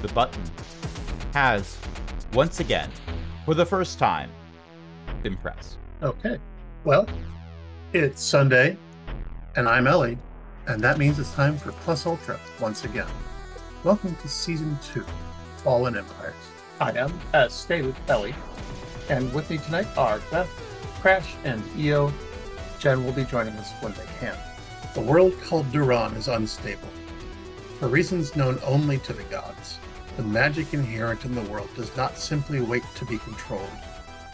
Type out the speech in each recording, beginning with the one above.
the button has, once again, for the first time, been pressed. Okay. Well, it's Sunday, and I'm Ellie, and that means it's time for Plus Ultra once again. Welcome to Season 2, Fallen Empires. I am, as stated, Ellie, and with me tonight are Beth, Crash, and EO. Jen will be joining us when they can. The world called Duran is unstable. For reasons known only to the gods, the magic inherent in the world does not simply wait to be controlled.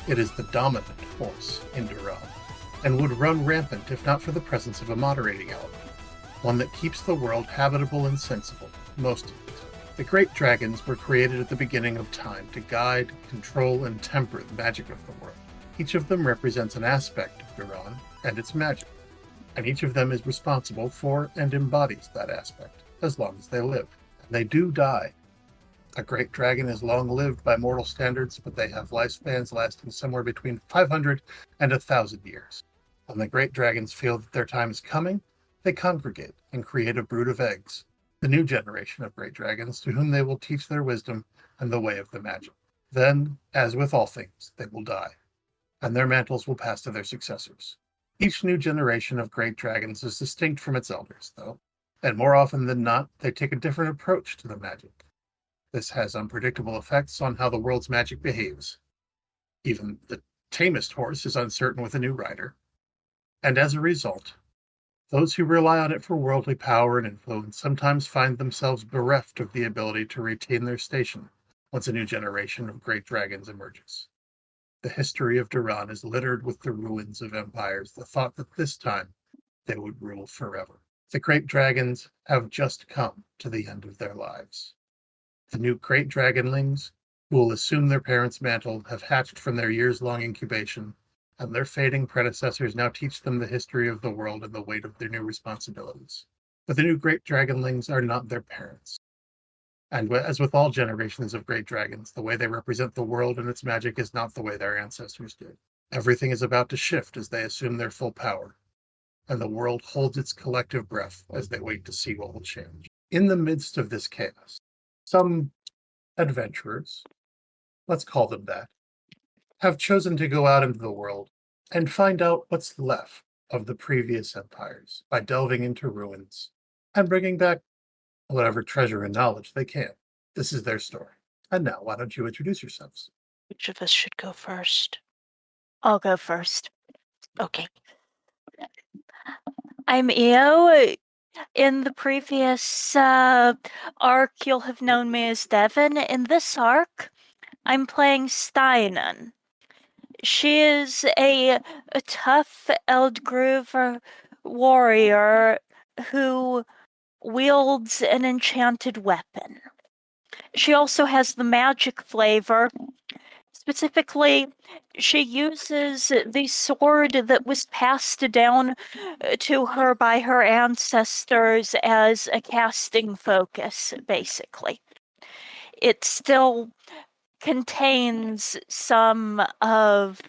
It is the dominant force in Duran, and would run rampant if not for the presence of a moderating element, one that keeps the world habitable and sensible, most of it. The great dragons were created at the beginning of time to guide, control, and temper the magic of the world. Each of them represents an aspect of Duran and its magic, and each of them is responsible for and embodies that aspect, as long as they live. And they do die. A great dragon is long-lived by mortal standards, but they have lifespans lasting somewhere between 500 and 1,000 years. When the great dragons feel that their time is coming, they congregate and create a brood of eggs, the new generation of great dragons to whom they will teach their wisdom and the way of the magic. Then, as with all things, they will die, and their mantles will pass to their successors. Each new generation of great dragons is distinct from its elders, though, and more often than not, they take a different approach to the magic. This has unpredictable effects on how the world's magic behaves. Even the tamest horse is uncertain with a new rider. And as a result, those who rely on it for worldly power and influence sometimes find themselves bereft of the ability to retain their station once a new generation of great dragons emerges. The history of Duran is littered with the ruins of empires, the thought that this time they would rule forever. The great dragons have just come to the end of their lives. The new great dragonlings, who will assume their parents' mantle, have hatched from their years-long incubation, and their fading predecessors now teach them the history of the world and the weight of their new responsibilities. But the new great dragonlings are not their parents. And as with all generations of great dragons, the way they represent the world and its magic is not the way their ancestors did. Everything is about to shift as they assume their full power, and the world holds its collective breath as they wait to see what will change. In the midst of this chaos, some adventurers, let's call them that, have chosen to go out into the world and find out what's left of the previous empires by delving into ruins and bringing back whatever treasure and knowledge they can. This is their story. And now, why don't you introduce yourselves? Which of us should go first? I'll go first. Okay. I'm EO. In the previous arc, you'll have known me as Devin. In this arc, I'm playing Steinunn. She is a tough Eldgroove warrior who wields an enchanted weapon. She also has the magic flavor. Specifically, she uses the sword that was passed down to her by her ancestors as a casting focus, basically. It still contains some of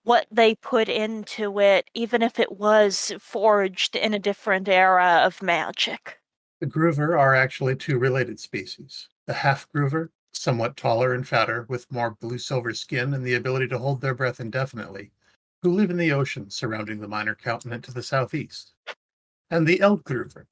what they put into it, even if it was forged in a different era of magic. The Groover are actually two related species. The half-Groover, somewhat taller and fatter, with more blue-silver skin and the ability to hold their breath indefinitely, who live in the ocean surrounding the minor continent to the southeast. And the Eldgroover,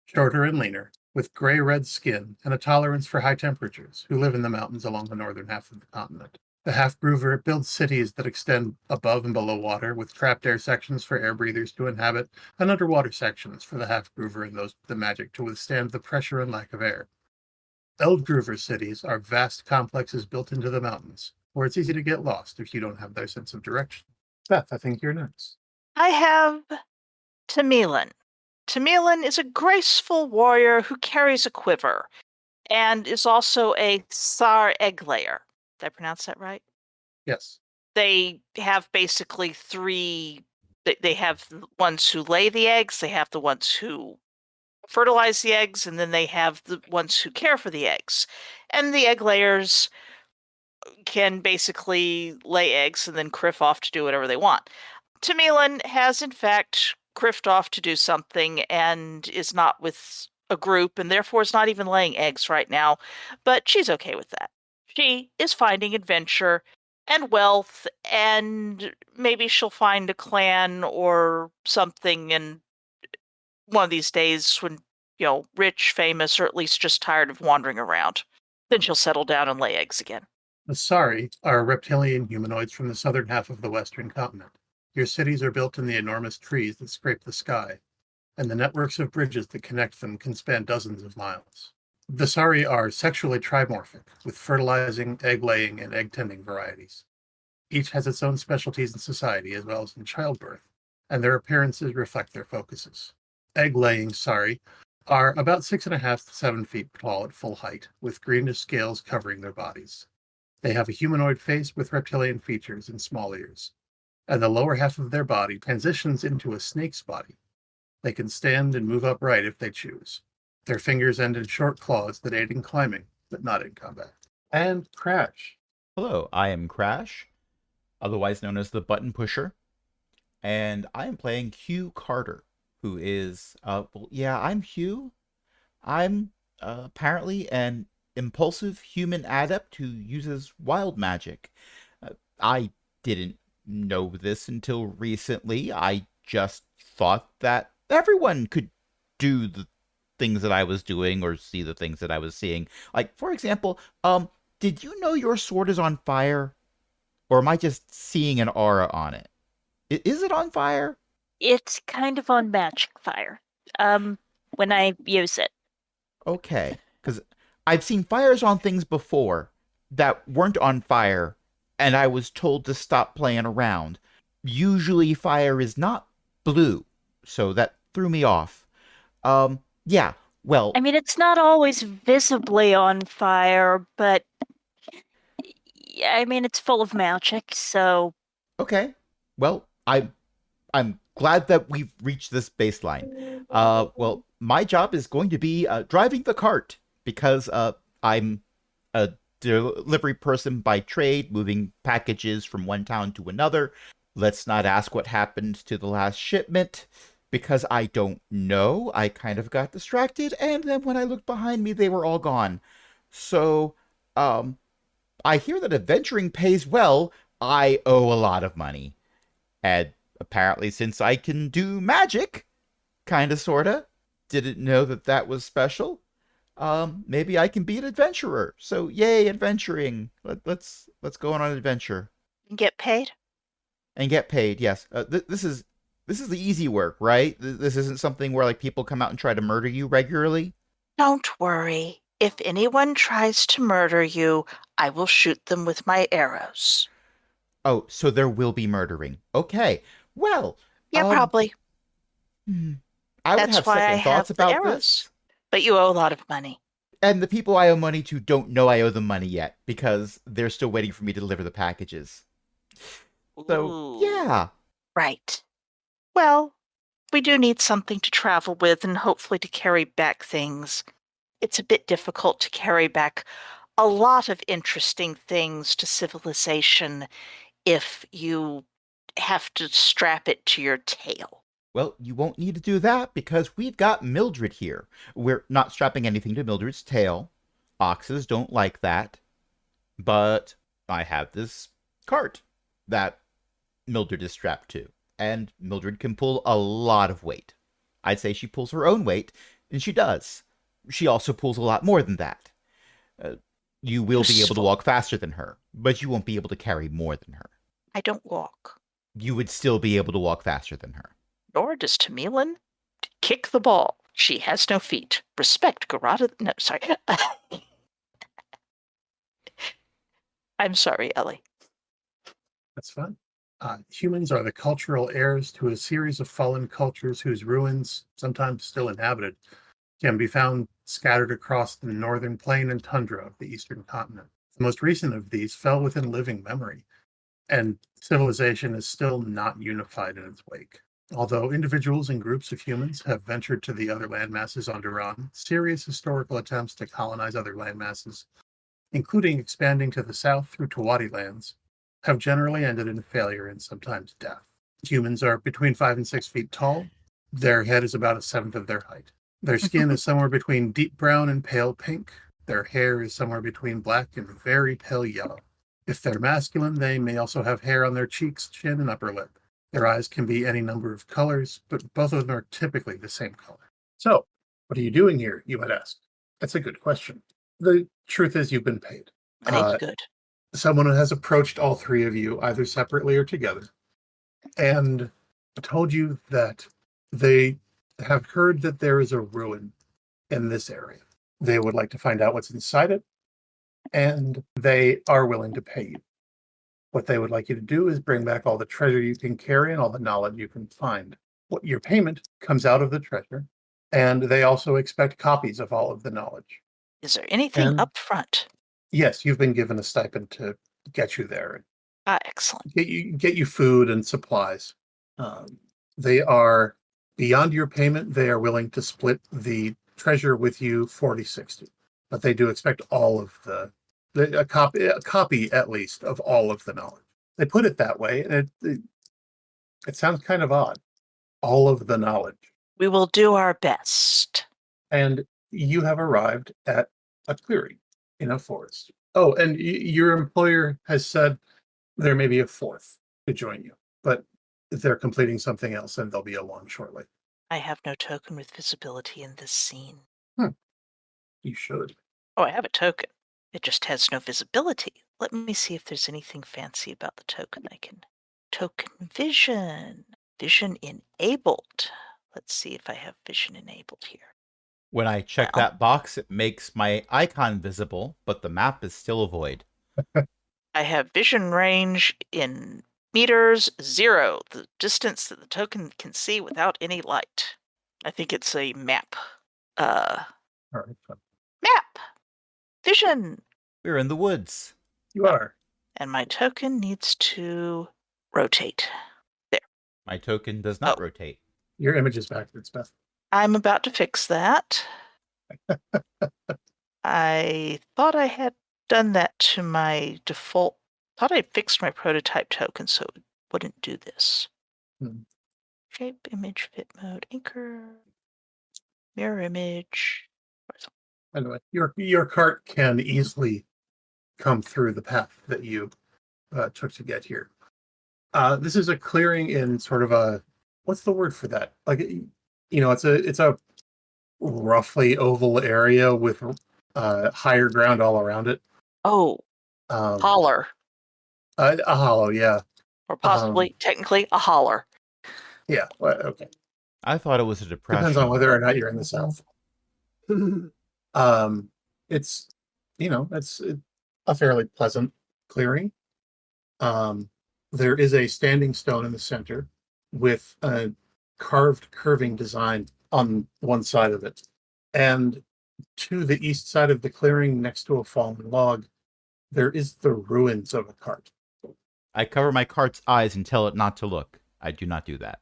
shorter and leaner, with gray-red skin and a tolerance for high temperatures, who live in the mountains along the northern half of the continent. The half-Groover builds cities that extend above and below water, with trapped air sections for air breathers to inhabit, and underwater sections for the half-Groover and those with the magic to withstand the pressure and lack of air. Eldgroover cities are vast complexes built into the mountains, where it's easy to get lost if you don't have their sense of direction. Beth, I think you're next. I have Temüülen. Temüülen is a graceful warrior who carries a quiver and is also a Tsar egg layer. Did I pronounce that right? Yes. They have basically three. They have the ones who lay the eggs, they have the ones who fertilize the eggs, and then they have the ones who care for the eggs. And the egg layers can basically lay eggs and then criff off to do whatever they want. Temüülen has, in fact, criffed off to do something and is not with a group and therefore is not even laying eggs right now, but she's okay with that. She is finding adventure and wealth, and maybe she'll find a clan or something in one of these days when, rich, famous, or at least just tired of wandering around. Then she'll settle down and lay eggs again. The Sari are reptilian humanoids from the southern half of the western continent. Your cities are built in the enormous trees that scrape the sky, and the networks of bridges that connect them can span dozens of miles. The Sari are sexually trimorphic, with fertilizing, egg-laying, and egg-tending varieties. Each has its own specialties in society as well as in childbirth, and their appearances reflect their focuses. Egg-laying Sari are about 6.5 to 7 feet tall at full height, with greenish scales covering their bodies. They have a humanoid face with reptilian features and small ears, and the lower half of their body transitions into a snake's body. They can stand and move upright if they choose. Their fingers end in short claws that aid in climbing, but not in combat. And Crash. Hello, I am Crash, otherwise known as the Button Pusher, and I am playing Hugh Carter, who is, I'm Hugh. I'm apparently an impulsive human adept who uses wild magic. I didn't know this until recently. I just thought that everyone could do the things that I was doing or see the things that I was seeing. Like, for example, did you know your sword is on fire? Or am I just seeing an aura on it? Is it on fire? It's kind of on magic fire. When I use it. Okay, because I've seen fires on things before that weren't on fire, and I was told to stop playing around. Usually fire is not blue, so that threw me off. Yeah, well... I mean, it's not always visibly on fire, but... I mean, it's full of magic, so... Okay, well, I'm glad that we've reached this baseline. Well, my job is going to be driving the cart, because I'm a delivery person by trade, moving packages from one town to another. Let's not ask what happened to the last shipment, because I don't know. I kind of got distracted, and then when I looked behind me, they were all gone. So, I hear that adventuring pays well. I owe a lot of money. And apparently, since I can do magic, kinda, sorta, didn't know that that was special. Maybe I can be an adventurer. So, yay, adventuring. Let's go on an adventure. And get paid? And get paid, yes. This is the easy work, right? This isn't something where, like, people come out and try to murder you regularly. Don't worry. If anyone tries to murder you, I will shoot them with my arrows. Oh, so there will be murdering. Okay. Well, yeah, probably. I would have second thoughts about this. But you owe a lot of money. And the people I owe money to don't know I owe them money yet, because they're still waiting for me to deliver the packages. So, Ooh. yeah. Right. Well, we do need something to travel with and hopefully to carry back things. It's a bit difficult to carry back a lot of interesting things to civilization if you have to strap it to your tail. Well, you won't need to do that because we've got Mildred here. We're not strapping anything to Mildred's tail. Oxes don't like that. But I have this cart that Mildred is strapped to. And Mildred can pull a lot of weight. I'd say she pulls her own weight, and she does. She also pulls a lot more than that. You will be able to walk faster than her, but you won't be able to carry more than her. I don't walk. You would still be able to walk faster than her. Nor does Temüülen. Kick the ball. She has no feet. Respect Garada. No, sorry. I'm sorry, Ellie. That's fine. Humans are the cultural heirs to a series of fallen cultures whose ruins, sometimes still inhabited, can be found scattered across the northern plain and tundra of the eastern continent. The most recent of these fell within living memory, and civilization is still not unified in its wake. Although individuals and groups of humans have ventured to the other landmasses on Duran, serious historical attempts to colonize other landmasses, including expanding to the south through Tawadi lands, have generally ended in failure and sometimes death. Humans are between 5 and 6 feet tall. Their head is about a seventh of their height. Their skin is somewhere between deep brown and pale pink. Their hair is somewhere between black and very pale yellow. If they're masculine, they may also have hair on their cheeks, chin, and upper lip. Their eyes can be any number of colors, but both of them are typically the same color. So, what are you doing here, you might ask? That's a good question. The truth is, you've been paid. Money's good. Someone has approached all three of you, either separately or together, and told you that they have heard that there is a ruin in this area. They would like to find out what's inside it, and they are willing to pay you. What they would like you to do is bring back all the treasure you can carry and all the knowledge you can find. What your payment comes out of the treasure, and they also expect copies of all of the knowledge. Is there anything And- up front? Yes, you've been given a stipend to get you there, Ah, excellent. get you food and supplies. They are beyond your payment. They are willing to split the treasure with you 40-60, but they do expect all of a copy at least of all of the knowledge. They put it that way, and it sounds kind of odd. All of the knowledge. We will do our best. And you have arrived at a clearing in a forest. Oh, and your employer has said there may be a fourth to join you, but they're completing something else and they'll be along shortly. I have no token with visibility in this scene. You should. Oh, I have a token. It just has no visibility. Let me see if there's anything fancy about the token I can. Token vision. Vision enabled. Let's see if I have vision enabled here. When I check Well. that box, it makes my icon visible, but the map is still a void. I have vision range in meters 0, the distance that the token can see without any light. I think it's a map. All right, fine. Map! Vision! We're in the woods. You are. And my token needs to rotate. My token does not Oh. rotate. Your image is backwards, Beth. I'm about to fix that. I thought I had done that to my default. Thought I fixed my prototype token so it wouldn't do this. Hmm. Shape, image, fit mode, anchor, mirror image. Anyway, your cart can easily come through the path that you took to get here. This is a clearing in sort of a, what's the word for that? Like, it's a roughly oval area with higher ground all around it. Oh, holler. A hollow, yeah. Or possibly, technically, a holler. Yeah, well, okay. I thought it was a depression. Depends on whether or not you're in the south. It's it's a fairly pleasant clearing. There is a standing stone in the center with a carved curving design on one side of it, and to the east side of the clearing, next to a fallen log, there is the ruins of a cart. I cover my cart's eyes and tell it not to look. I do not do that.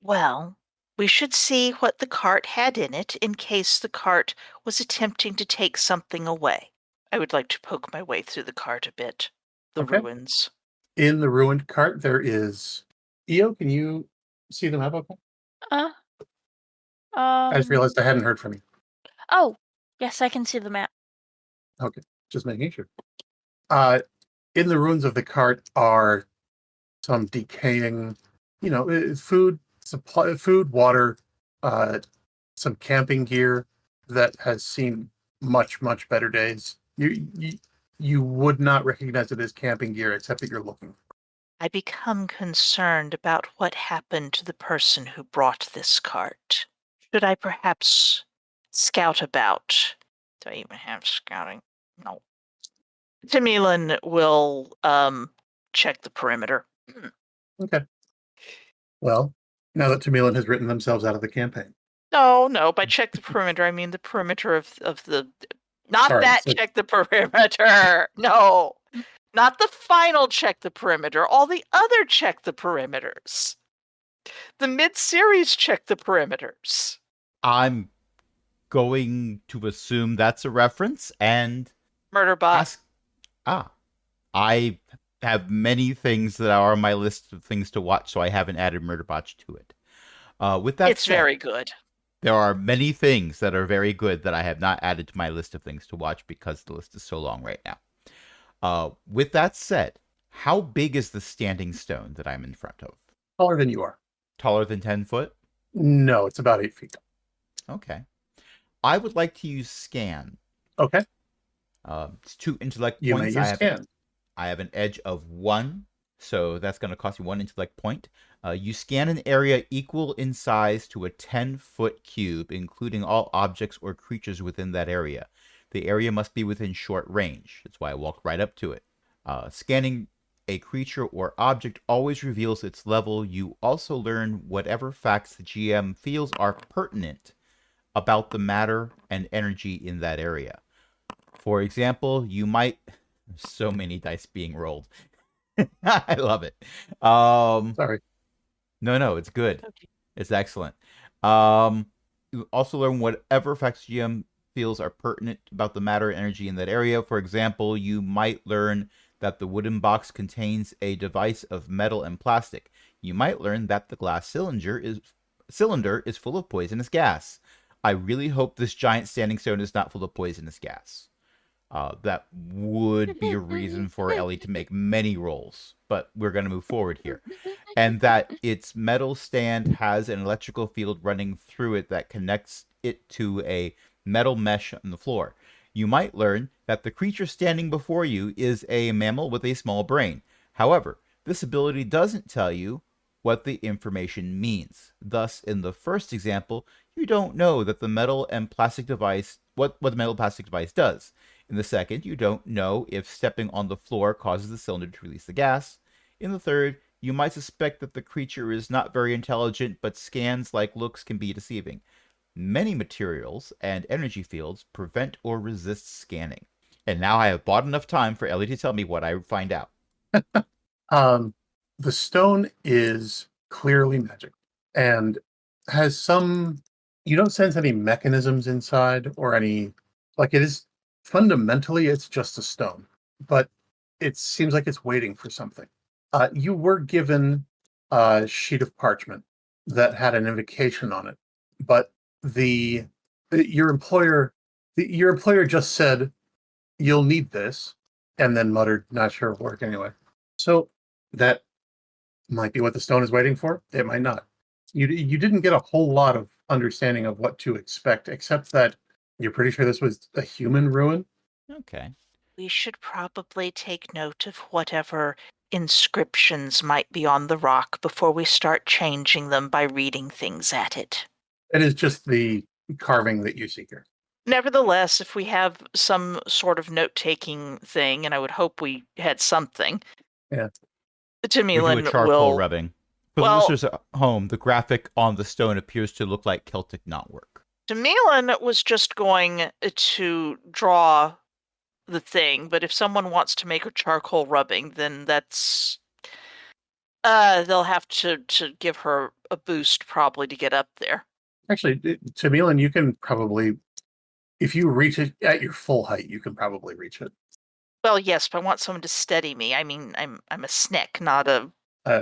Well, we should see what the cart had in it in case the cart was attempting to take something away. I would like to poke my way through the cart a bit. The Okay. ruins. In the ruined cart, there is Io. Can you see the map? Okay. I just realized I hadn't heard from you. Oh, yes, I can see the map. Just making sure. In the ruins of the cart are some decaying, food supply, food, water, some camping gear that has seen much, much better days. You would not recognize it as camping gear except that you're looking. I become concerned about what happened to the person who brought this cart. Should I perhaps scout about? Do I even have scouting? No. Temüülen will check the perimeter. Okay. Well, now that Temüülen has written themselves out of the campaign. No. By check the perimeter, I mean the perimeter of the. Not Sorry, that so- check the perimeter. No. Not the final check the perimeter. All the other check the perimeters. The mid-series check the perimeters. I'm going to assume that's a reference and Murderbot. ask. I have many things that are on my list of things to watch, so I haven't added Murderbots to it. With that It's said, very good. There are many things that are very good that I have not added to my list of things to watch because the list is so long right now. With that said, how big is the standing stone that I'm in front of? Taller than you are. Taller than 10 foot? No, it's about 8 feet. Okay. I would like to use scan. Okay. It's 2 intellect You may points. use scan. I have an edge of 1, so that's going to cost you 1 intellect point. You scan an area equal in size to a 10-foot cube, including all objects or creatures within that area. The area must be within short range. That's why I walked right up to it. Scanning a creature or object always reveals its level. You also learn whatever facts the GM feels are pertinent about the matter and energy in that area. For example, you might... So many dice being rolled. I love it. Sorry. No, it's good. Okay. It's excellent. You also learn whatever facts GM feels are pertinent about the matter and energy in that area. For example, you might learn that the wooden box contains a device of metal and plastic. You might learn that the glass cylinder is full of poisonous gas. I really hope this giant standing stone is not full of poisonous gas. That would be a reason for Ellie to make many rolls, but we're going to move forward here. And that its metal stand has an electrical field running through it that connects it to a metal mesh on the floor. You might learn that the creature standing before you is a mammal with a small brain. However, this ability doesn't tell you what the information means. Thus, in the first example, you don't know that the metal and plastic device, what the metal plastic device does. In the second, you don't know if stepping on the floor causes the cylinder to release the gas. In the third, you might suspect that the creature is not very intelligent, but scans like looks can be deceiving. Many materials and energy fields prevent or resist scanning. And now I have bought enough time for Ellie to tell me what I find out. The stone is clearly magic and has some... You don't sense any mechanisms inside or any... Like, it is... Fundamentally, it's just a stone, but it seems like it's waiting for something. You were given a sheet of parchment that had an invocation on it, but your employer just said, "You'll need this," and then muttered, "Not sure it'll work anyway." So that might be what the stone is waiting for. It might not. You didn't get a whole lot of understanding of what to expect, except that you're pretty sure this was a human ruin. Okay. We should probably take note of whatever inscriptions might be on the rock before we start changing them by reading things at it. It is just the carving that you see here. Nevertheless, if we have some sort of note-taking thing, and I would hope we had something, Yeah. We do a Temüülen charcoal will... rubbing. For Well- the listeners at home, the graphic on the stone appears to look like Celtic knotwork. Temüülen was just going to draw the thing, but if someone wants to make a charcoal rubbing, then that's... they'll have to give her a boost probably to get up there. Actually, Temüülen, you can probably, if you reach it at your full height, you can probably reach it. Well, yes, but I want someone to steady me. I mean, I'm a snick, not a...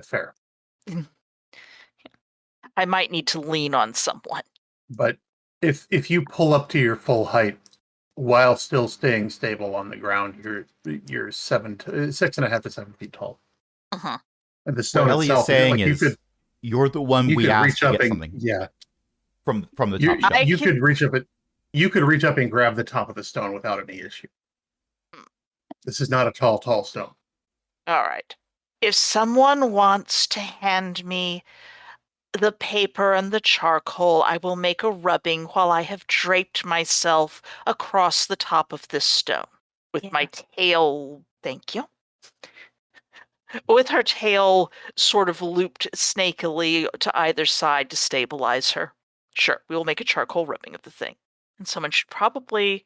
Fair. I might need to lean on someone. But if you pull up to your full height while still staying stable on the ground, you're 6.5 to 7 feet tall. Uh-huh. And the stone What Ellie itself, is saying like, is, you're the one you we could asked reach to up get and something yeah, from the you, top shelf. you can- could reach up you could reach up and grab the top of the stone without any issue. This is not a tall stone. All right. If someone wants to hand me the paper and the charcoal, I will make a rubbing while I have draped myself across the top of this stone with my tail. Thank you. With her tail sort of looped snakily to either side to stabilize her. Sure, we will make a charcoal rubbing of the thing. And someone should probably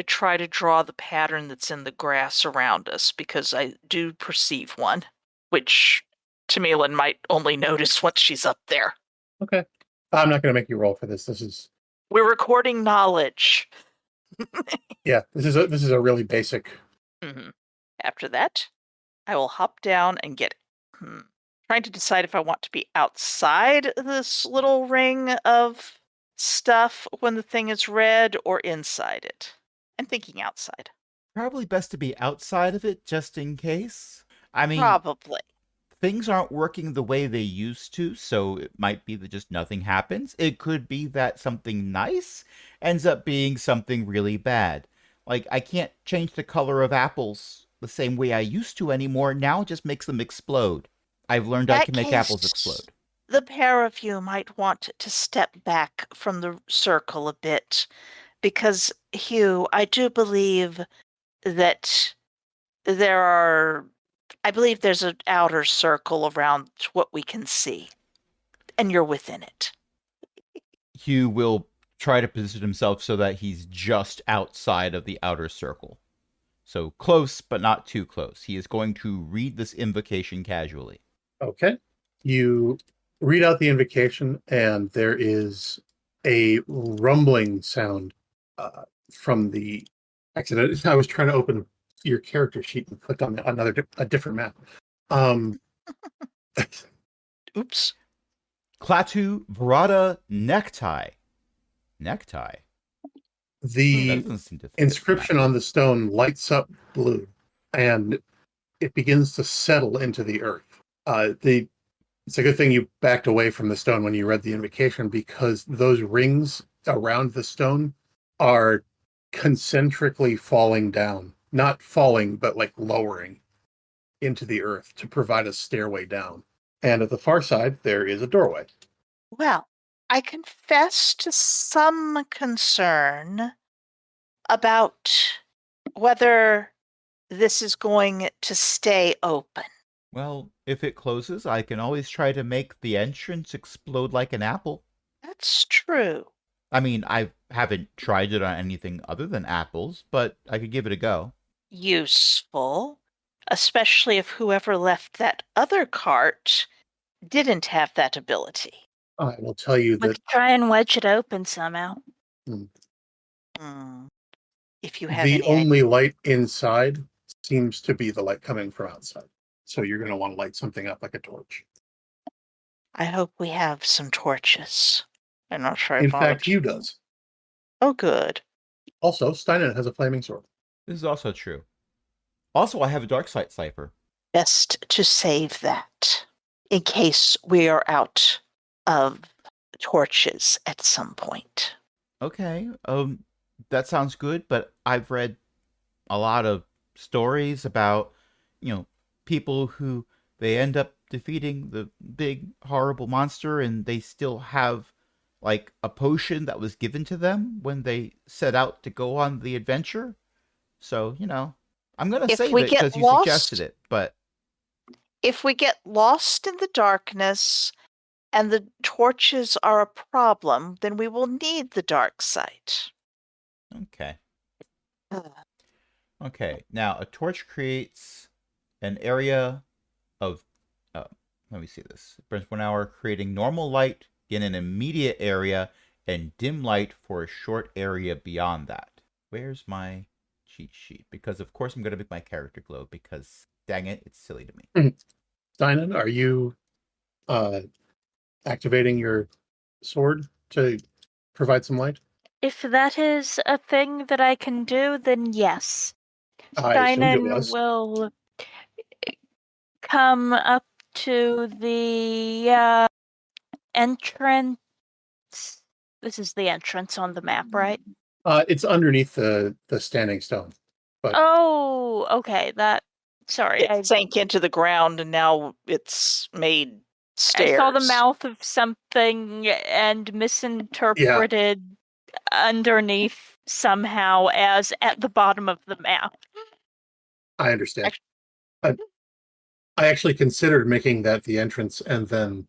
try to draw the pattern that's in the grass around us, because I do perceive one, which Temüülen might only notice once she's up there. Okay. I'm not going to make you roll for this. We're recording knowledge. Yeah, this is a really basic. Mm-hmm. After that, I will hop down and get trying to decide if I want to be outside this little ring of stuff when the thing is red or inside it? I'm thinking outside. Probably best to be outside of it just in case. I mean, Probably. things aren't working the way they used to, so it might be that just nothing happens. It could be that something nice ends up being something really bad. Like, I can't change the color of apples the same way I used to anymore. Now it just makes them explode. I've learned I That can make case, apples explode. the pair of you might want to step back from the circle a bit, because, Hugh, I do believe that I believe there's an outer circle around what we can see, and you're within it. Hugh will try to position himself so that he's just outside of the outer circle. So close, but not too close. He is going to read this invocation casually. Okay. You read out the invocation, and there is a rumbling sound from the exit. I was trying to open your character sheet and clicked on a different map. Oops. Klaatu Verada Necktie. Necktie? That The doesn't seem to fit inscription the on the stone lights up blue, and it begins to settle into the earth. It's a good thing you backed away from the stone when you read the invocation, because those rings around the stone are concentrically falling down. Not falling, but like lowering into the earth to provide a stairway down. And at the far side, there is a doorway. Well, I confess to some concern about whether this is going to stay open. Well, if it closes, I can always try to make the entrance explode like an apple. That's true. I mean, I haven't tried it on anything other than apples, but I could give it a go. Useful, especially if whoever left that other cart didn't have that ability. I will tell you Let's that try and wedge it open somehow. If you have the any only light inside seems to be the light coming from outside. So you're going to want to light something up like a torch. I hope we have some torches. I'm not sure. In fact, Hugh does. Oh, good. Also, Steinunn has a flaming sword. This is also true. Also, I have a dark sight Cypher. Best to save that in case we are out of torches at some point. Okay, that sounds good, but I've read a lot of stories about, people who they end up defeating the big horrible monster and they still have like a potion that was given to them when they set out to go on the adventure. So, I'm going to If save we it get because you lost- suggested it, but If we get lost in the darkness and the torches are a problem, then we will need the dark sight. okay. Okay, now a torch creates an area of, let me see this. It burns 1 hour, creating normal light in an immediate area and dim light for a short area beyond that. Where's my cheat sheet? Because of course I'm going to make my character glow because, dang it, it's silly to me. Steinunn, are you activating your sword to provide some light? If that is a thing that I can do, then yes. I assumed it Steinunn was. will come up to the entrance. This is the entrance on the map, right? It's underneath the standing stone. But Oh, okay. Sorry, It sank into the ground and now it's made stairs. I saw the mouth of something and misinterpreted underneath somehow as at the bottom of the map. I understand. I actually considered making that the entrance and then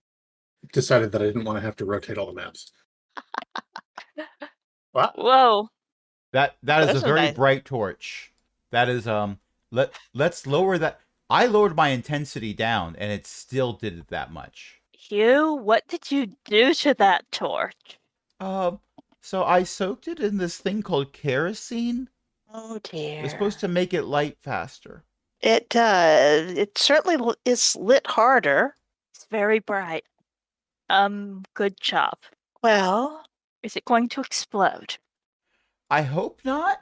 decided that I didn't want to have to rotate all the maps. Wow. Whoa. That is That's a very nice. bright torch. That is let's lower that. I lowered my intensity down and it still did it that much. Hugh, what did you do to that torch? So I soaked it in this thing called kerosene. Oh dear. It's supposed to make it light faster. It does. It certainly is lit harder. It's very bright. Good job. Well, Is it going to explode? I hope not.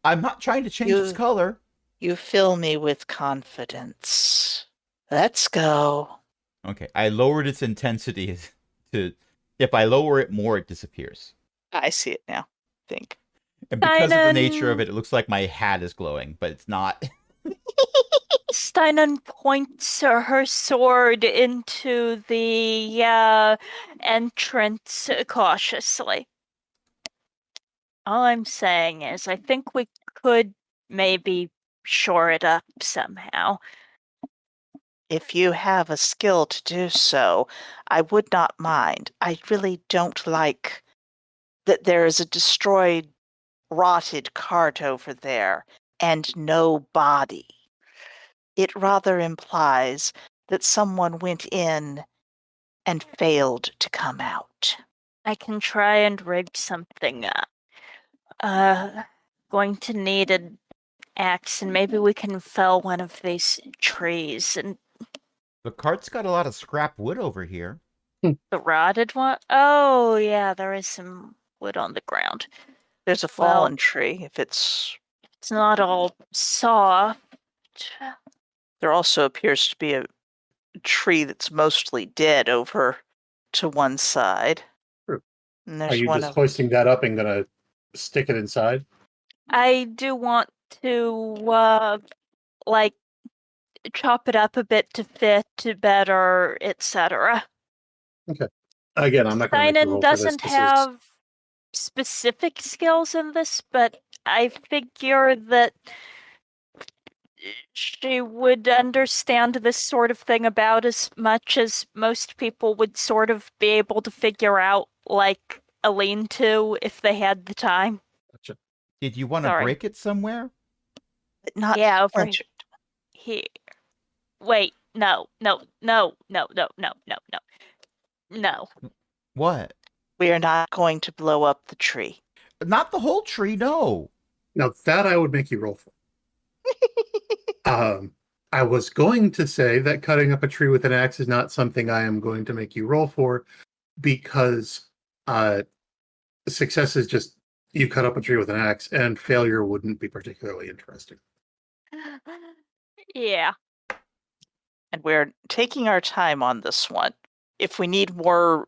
I'm not trying to change its You- color. You fill me with confidence. Let's go. Okay, I lowered its intensity to. If I lower it more, it disappears. I see it now. I think. And because of the nature of Steinunn, it, it looks like my hat is glowing, but it's not. Steinunn points her sword into the entrance cautiously. All I'm saying is, I think we could maybe shore it up somehow. If you have a skill to do so, I would not mind. I really don't like that there is a destroyed, rotted cart over there and no body. It rather implies that someone went in and failed to come out. I can try and rig something up. Going to need an axe, and maybe we can fell one of these trees. And The cart's got a lot of scrap wood over here. the rotted one? Oh, yeah, there is some wood on the ground. There's a Well- fallen tree. If it's not all soft. there also appears to be a tree that's mostly dead over to one side. True. And Are there's you one just of hoisting that up and gonna stick it inside? I do want to, like, chop it up a bit to fit better, etc. Again, I'm not gonna make you Steinunn roll for this. doesn't This is have specific skills in this, but I figure that she would understand this sort of thing about as much as most people would sort of be able to figure out, like, a lean-to if they had the time. Did you want to Sorry. break it somewhere? but not Yeah, over splintered. here. Wait, no. No. What? We are not going to blow up the tree. Not the whole tree, no. now that I would make you roll for. I was going to say that cutting up a tree with an axe is not something I am going to make you roll for, because success is just you cut up a tree with an axe, and failure wouldn't be particularly interesting. Yeah. And we're taking our time on this one. If we need more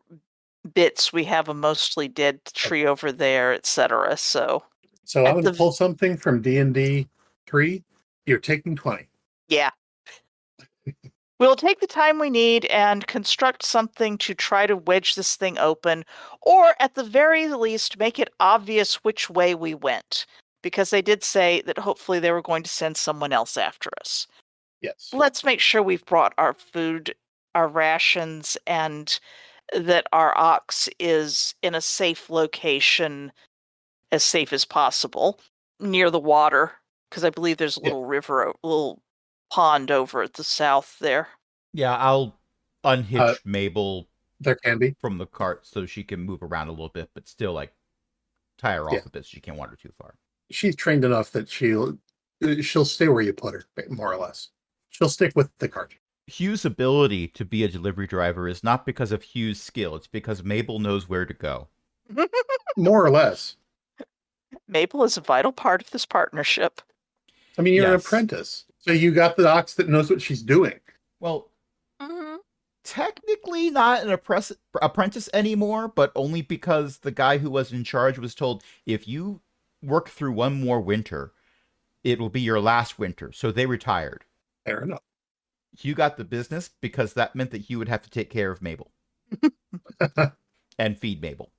bits, we have a mostly dead tree over there, etc. So So I'm At going to the- pull something from D&D 3. You're taking 20. yeah. We'll take the time we need and construct something to try to wedge this thing open, or at the very least make it obvious which way we went. Because they did say that hopefully they were going to send someone else after us. Yes. Let's make sure we've brought our food, our rations, and that our ox is in a safe location, as safe as possible, near the water, because I believe there's a Yeah. little river, a little pond over at the south there. Yeah, I'll unhitch Mabel There can be. from the cart so she can move around a little bit, but still, like, tie her Yeah. off a bit so she can't wander too far. She's trained enough that she'll stay where you put her, more or less. She'll stick with the cart. Hugh's ability to be a delivery driver is not because of Hugh's skill, it's because Mabel knows where to go. More or less. Mabel is a vital part of this partnership. I mean, you're an Yes. apprentice. So you got the ox that knows what she's doing. Well, Mhm. technically not an apprentice anymore, but only because the guy who was in charge was told, if you work through one more winter, it will be your last winter. So they retired. Fair enough. Hugh got the business because that meant that Hugh would have to take care of Mabel and feed Mabel.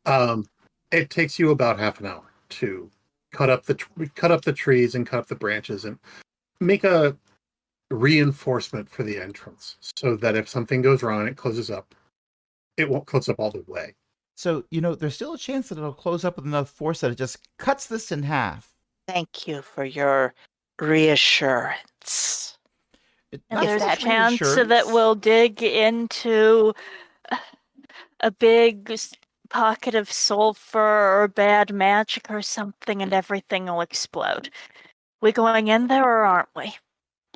It takes you about half an hour to cut up the trees and cut up the branches and make a reinforcement for the entrance, so that if something goes wrong and it closes up, it won't close up all the way. So, there's still a chance that it'll close up with enough force that it just cuts this in half. Thank you for your reassurance. And Not there's so a much chance that reassurance. we'll dig into a big pocket of sulfur or bad magic or something, and everything will explode. We going in there, or aren't we?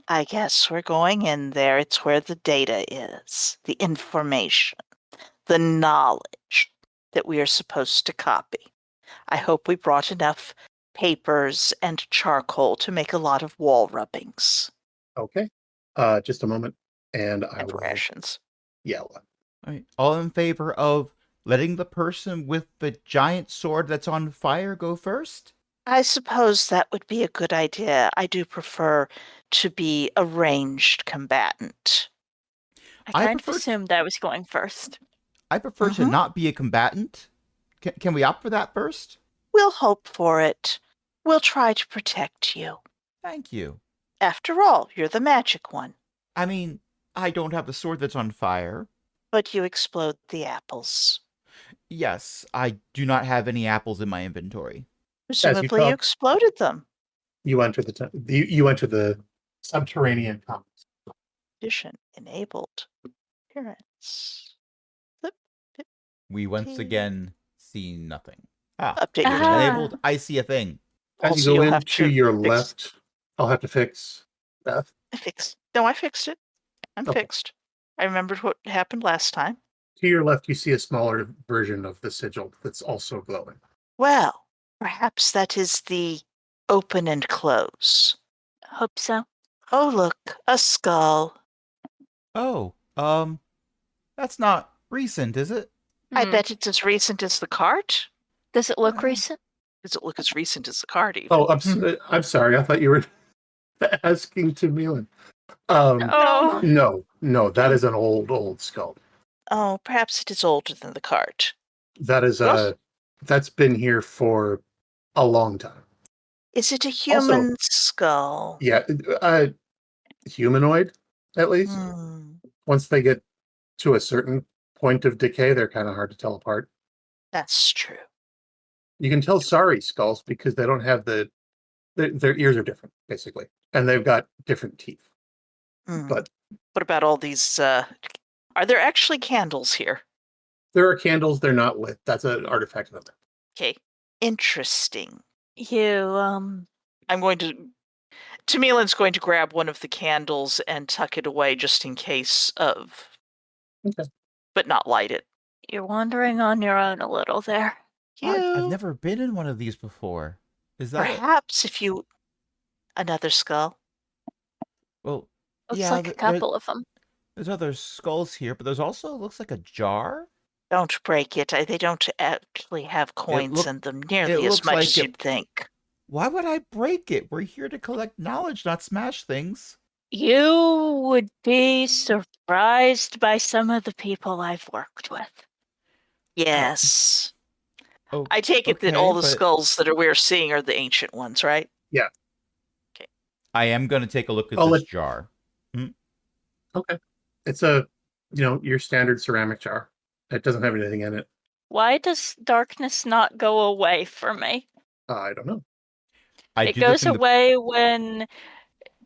I guess we're going in there. It's where the data is, the information, the knowledge. that we are supposed to copy. I hope we brought enough papers and charcoal to make a lot of wall rubbings Okay. Just a moment, and I and will rations. yell. All right. All in favor of letting the person with the giant sword that's on fire go first? I suppose that would be a good idea. I do prefer to be a ranged combatant. I I kind of prefer assumed I was going first. I prefer to Mhm. not be a combatant. Can we opt for that first? We'll hope for it. We'll try to protect you. Thank you. After all, you're the magic one. I mean, I don't have the sword that's on fire. But you explode the apples. Yes, I do not have any apples in my inventory. Presumably you talk- exploded them. You enter you enter the subterranean commons. Addition enabled. Appearance. Flip. We once again see nothing. Ah, Update your addition Ah. enabled. I see a thing. As Also, you you'll go have into to your fix- left, I'll have to fix Beth. I fixed. No, I fixed it. I'm Okay. fixed. I remembered what happened last time. To your left, you see a smaller version of the sigil that's also glowing. Well, perhaps that is the open and close. Hope so. Oh, look, a skull. Oh, that's not recent, is it? I Hmm. bet it's as recent as the cart. Does it look recent? Does it look as recent as the cart, even? Oh, I'm sorry. I thought you were asking Temüülen. Oh. No, that is an old skull. Oh, perhaps it is older than the cart. That is Yes. that's been here for a long time. Is it a human skull? Yeah, humanoid at least. Hmm, Once they get to a certain point of decay, they're kind of hard to tell apart. that's true. You can tell sorry skulls because they don't have their ears are different basically, and they've got different teeth. Hmm. But What about all these? Are there actually candles here? there are candles. They're not lit. That's an artifact of them. Okay, interesting. You, I'm going to. Temüülen's going to grab one of the candles and tuck it away just in case of. Okay. But not light it. you're wandering on your own a little there. I've Hugh, never been in one of these before. Is that it? perhaps if you. Another skull? Well, Looks yeah, like a couple of them. there's other skulls here, but there's also looks like a jar. Don't break it. They don't actually have coins in them nearly as looks much like as it- you'd think. Why would I break it? We're here to collect knowledge, not smash things. You would be surprised by some of the people I've worked with. Yes. Oh, I take it that okay, all the but skulls that we're seeing are the ancient ones, right? I am going to take a look at I'll this let- jar. Okay, it's a your standard ceramic jar. It doesn't have anything in it. Why does darkness not go away for me? I don't know. It do the goes thing that- away when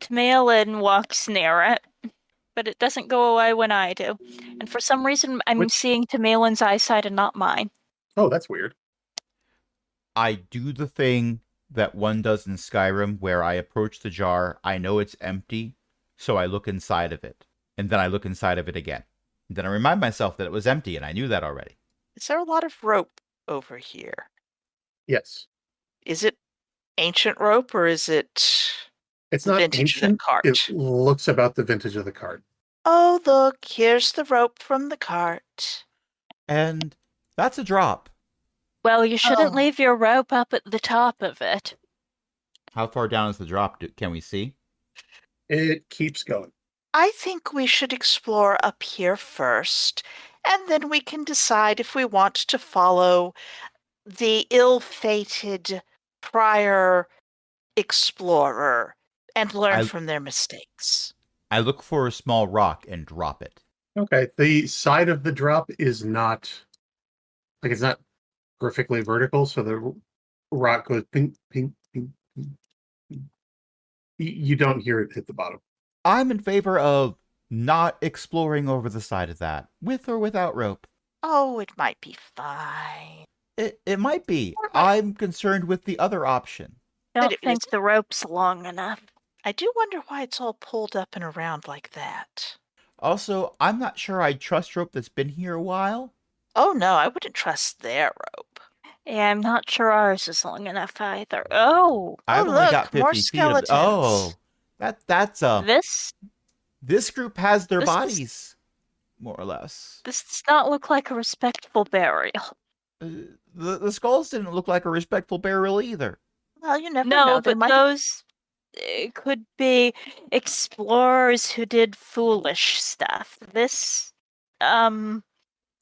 Temüülen walks near it, but it doesn't go away when I do. And for some reason, I'm Which- seeing Temüülen's eyesight and not mine. Oh, that's weird. I do the thing that one does in Skyrim where I approach the jar, I know it's empty, so I look inside of it. And then I look inside of it again. And then I remind myself that it was empty, and I knew that already. Is there a lot of rope over here? Yes, Is it ancient rope or is it it's the not vintage of the ancient. cart? It looks about the vintage of the card. Oh, look, here's the rope from the cart. And that's a drop. Well, you shouldn't Oh. leave your rope up at the top of it. How far down is the drop? Can we see? It keeps going. I think we should explore up here first, and then we can decide if we want to follow the ill-fated prior explorer and learn from their mistakes. I look for a small rock and drop it. Okay, the side of the drop is not it's not perfectly vertical, so the rock goes ping, ping, ping, ping, ping. You don't hear it hit the bottom. I'm in favor of not exploring over the side of that, with or without rope. Oh, it might be fine. It might be. Or it might- I'm concerned with the other option. Don't it think is- the rope's long enough. I do wonder why it's all pulled up and around like that. Also, I'm not sure I trust rope that's been here a while. Oh no, I wouldn't trust their rope. Yeah, I'm not sure ours is long enough either. Oh, I've Oh only got look, more 50 feet of. skeletons. Oh, that's this this group has their this does bodies, more or less. this does not look like a respectable burial. The skulls didn't look like a respectful burial either. Well, you never No, know. They but might. those could be explorers who did foolish stuff.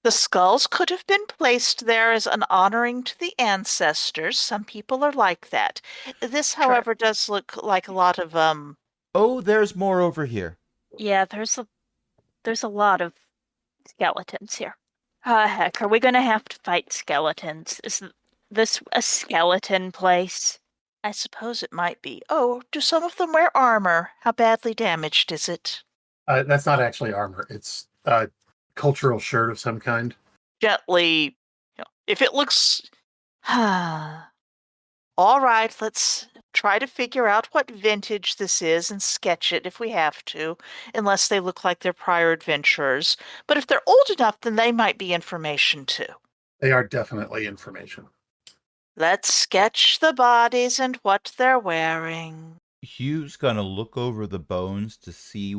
The skulls could have been placed there as an honoring to the ancestors. Some people are like that. This, True. however, does look like a lot of Oh, there's more over here. Yeah, there's a lot of skeletons here. Heck, are we gonna have to fight skeletons? Is this a skeleton place? I suppose it might be. Oh, do some of them wear armor? How badly damaged is it? That's not actually armor. It's a cultural shirt of some kind. Gently, if it looks. All right, let's try to figure out what vintage this is and sketch it if we have to, unless they look like they're prior adventurers. But if they're old enough, then they might be information too. They are definitely information. Let's sketch the bodies and what they're wearing. Hugh's gonna look over the bones to see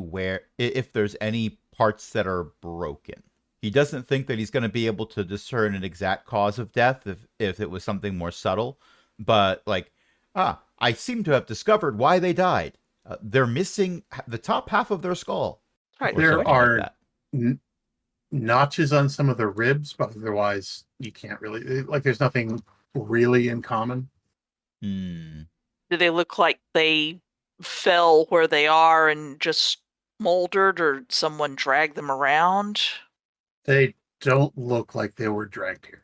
if there's any parts that are broken. He doesn't think that he's going to be able to discern an exact cause of death if it was something more subtle. But I seem to have discovered why they died. They're missing the top half of their skull. Right. There are notches on some of the ribs, but otherwise you can't really there's nothing really in common. Hmm. Do they look like they fell where they are and just moldered, or someone dragged them around? They don't look like they were dragged here.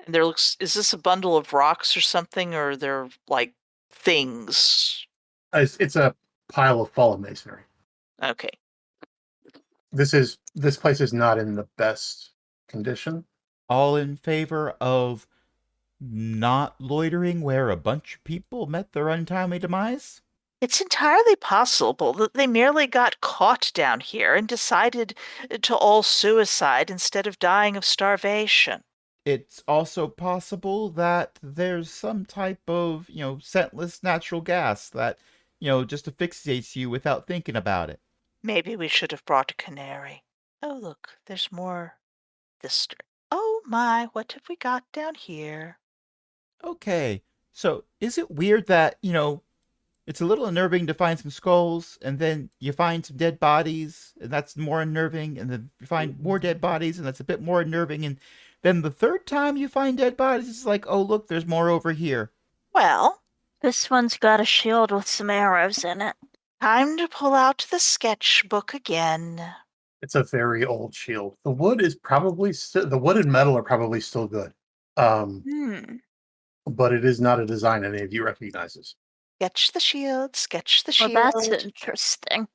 And is this a bundle of rocks or something, or they're like things? It's a pile of fallen masonry. Okay. This place is not in the best condition. All in favor of not loitering where a bunch of people met their untimely demise? It's entirely possible that they merely got caught down here and decided to all suicide instead of dying of starvation. It's also possible that there's some type of, scentless natural gas that, just asphyxiates you without thinking about it. Maybe we should have brought a canary. Oh, look, there's more. Oh my, what have we got down here? Okay, so is it weird that, it's a little unnerving to find some skulls, and then you find some dead bodies, and that's more unnerving, and then you find more dead bodies, and that's a bit more unnerving, and then the third time you find dead bodies, it's like, oh, look, there's more over here. Well, this one's got a shield with some arrows in it. Time to pull out the sketchbook again. It's a very old shield. The wood is probably the wood and metal are probably still good. But it is not a design any of you recognizes. Sketch the shield, sketch the Well, shield. that's interesting.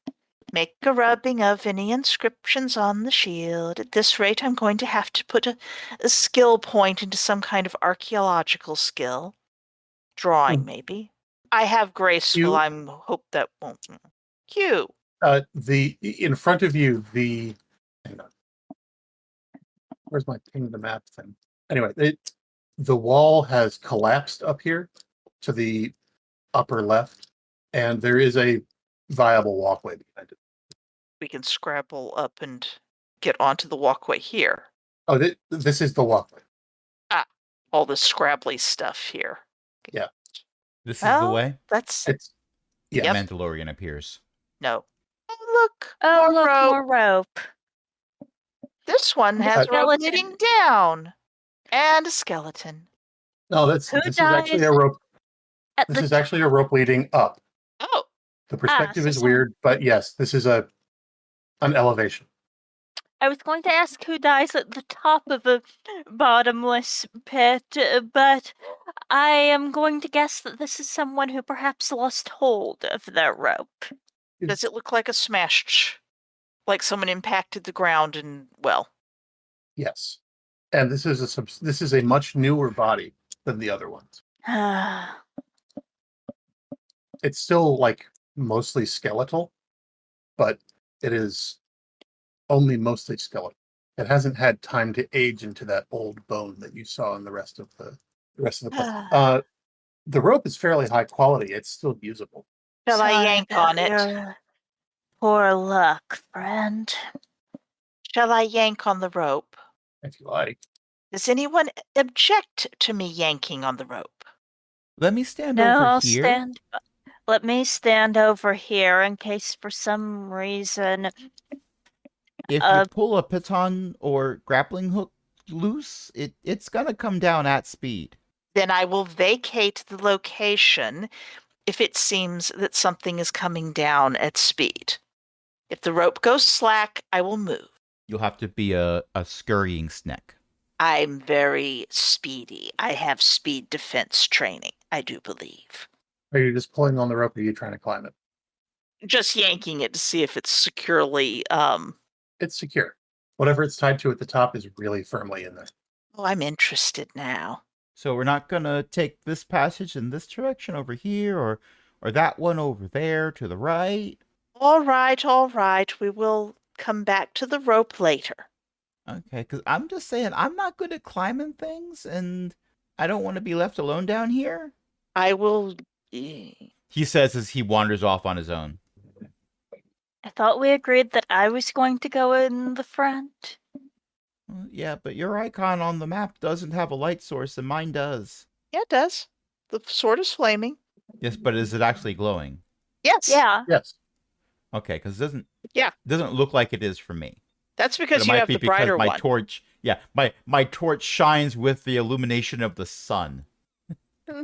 Make a rubbing of any inscriptions on the shield. At this rate, I'm going to have to put a skill point into some kind of archaeological skill. Drawing, maybe. I have graceful. I'm hope that won't. Hugh. In front of you, hang on. Where's my ping the map thing? Anyway, the wall has collapsed up here to the upper left, and there is a viable walkway behind it. We can scrabble up and get onto the walkway here. Oh, this is the walkway. All the scrabbly stuff here. Yeah. This is the way? Yeah. Mandalorian appears. No. Oh, look. More rope. This one has rope leading down. And a skeleton. No, this is actually a rope. This is actually a rope leading up. Oh. The perspective is weird, but yes, this is an elevation. I was going to ask who dies at the top of a bottomless pit, but I am going to guess that this is someone who perhaps lost hold of their rope. Does it look like a smashed, like someone impacted the ground and, well? Yes. And this is a much newer body than the other ones. It's still mostly skeletal, but it is only mostly skeletal. It hasn't had time to age into that old bone that you saw in the rest of the place. The rope is fairly high quality. It's still usable. Shall I Sorry yank about on it? your poor luck, friend. Shall I yank on the rope? If you like. Does anyone object to me yanking on the rope? Let me stand No, over I'll here. stand. Let me stand over here in case for some reason. If you pull a piton or grappling hook loose, it's gonna come down at speed. Then I will vacate the location if it seems that something is coming down at speed. If the rope goes slack, I will move. You'll have to be a scurrying snake. I'm very speedy. I have speed defense training, I do believe. Are you just pulling on the rope, or are you trying to climb it? Just yanking it to see if it's securely It's secure. Whatever it's tied to at the top is really firmly in there. Oh, I'm interested now. So we're not gonna take this passage in this direction over here, or that one over there to the right. All right. We will come back to the rope later. Okay, because I'm just saying I'm not good at climbing things, and I don't want to be left alone down here. I will. He says as he wanders off on his own. I thought we agreed that I was going to go in the front. Yeah, but your icon on the map doesn't have a light source, and mine does. Yeah, it does. The sword is flaming. Yes, but is it actually glowing? Yes. Yeah. Yes. Okay, because it Yeah. doesn't look like it is for me. That's But because it you might have be the because brighter my one. torch, my torch shines with the illumination of the sun. Hmm.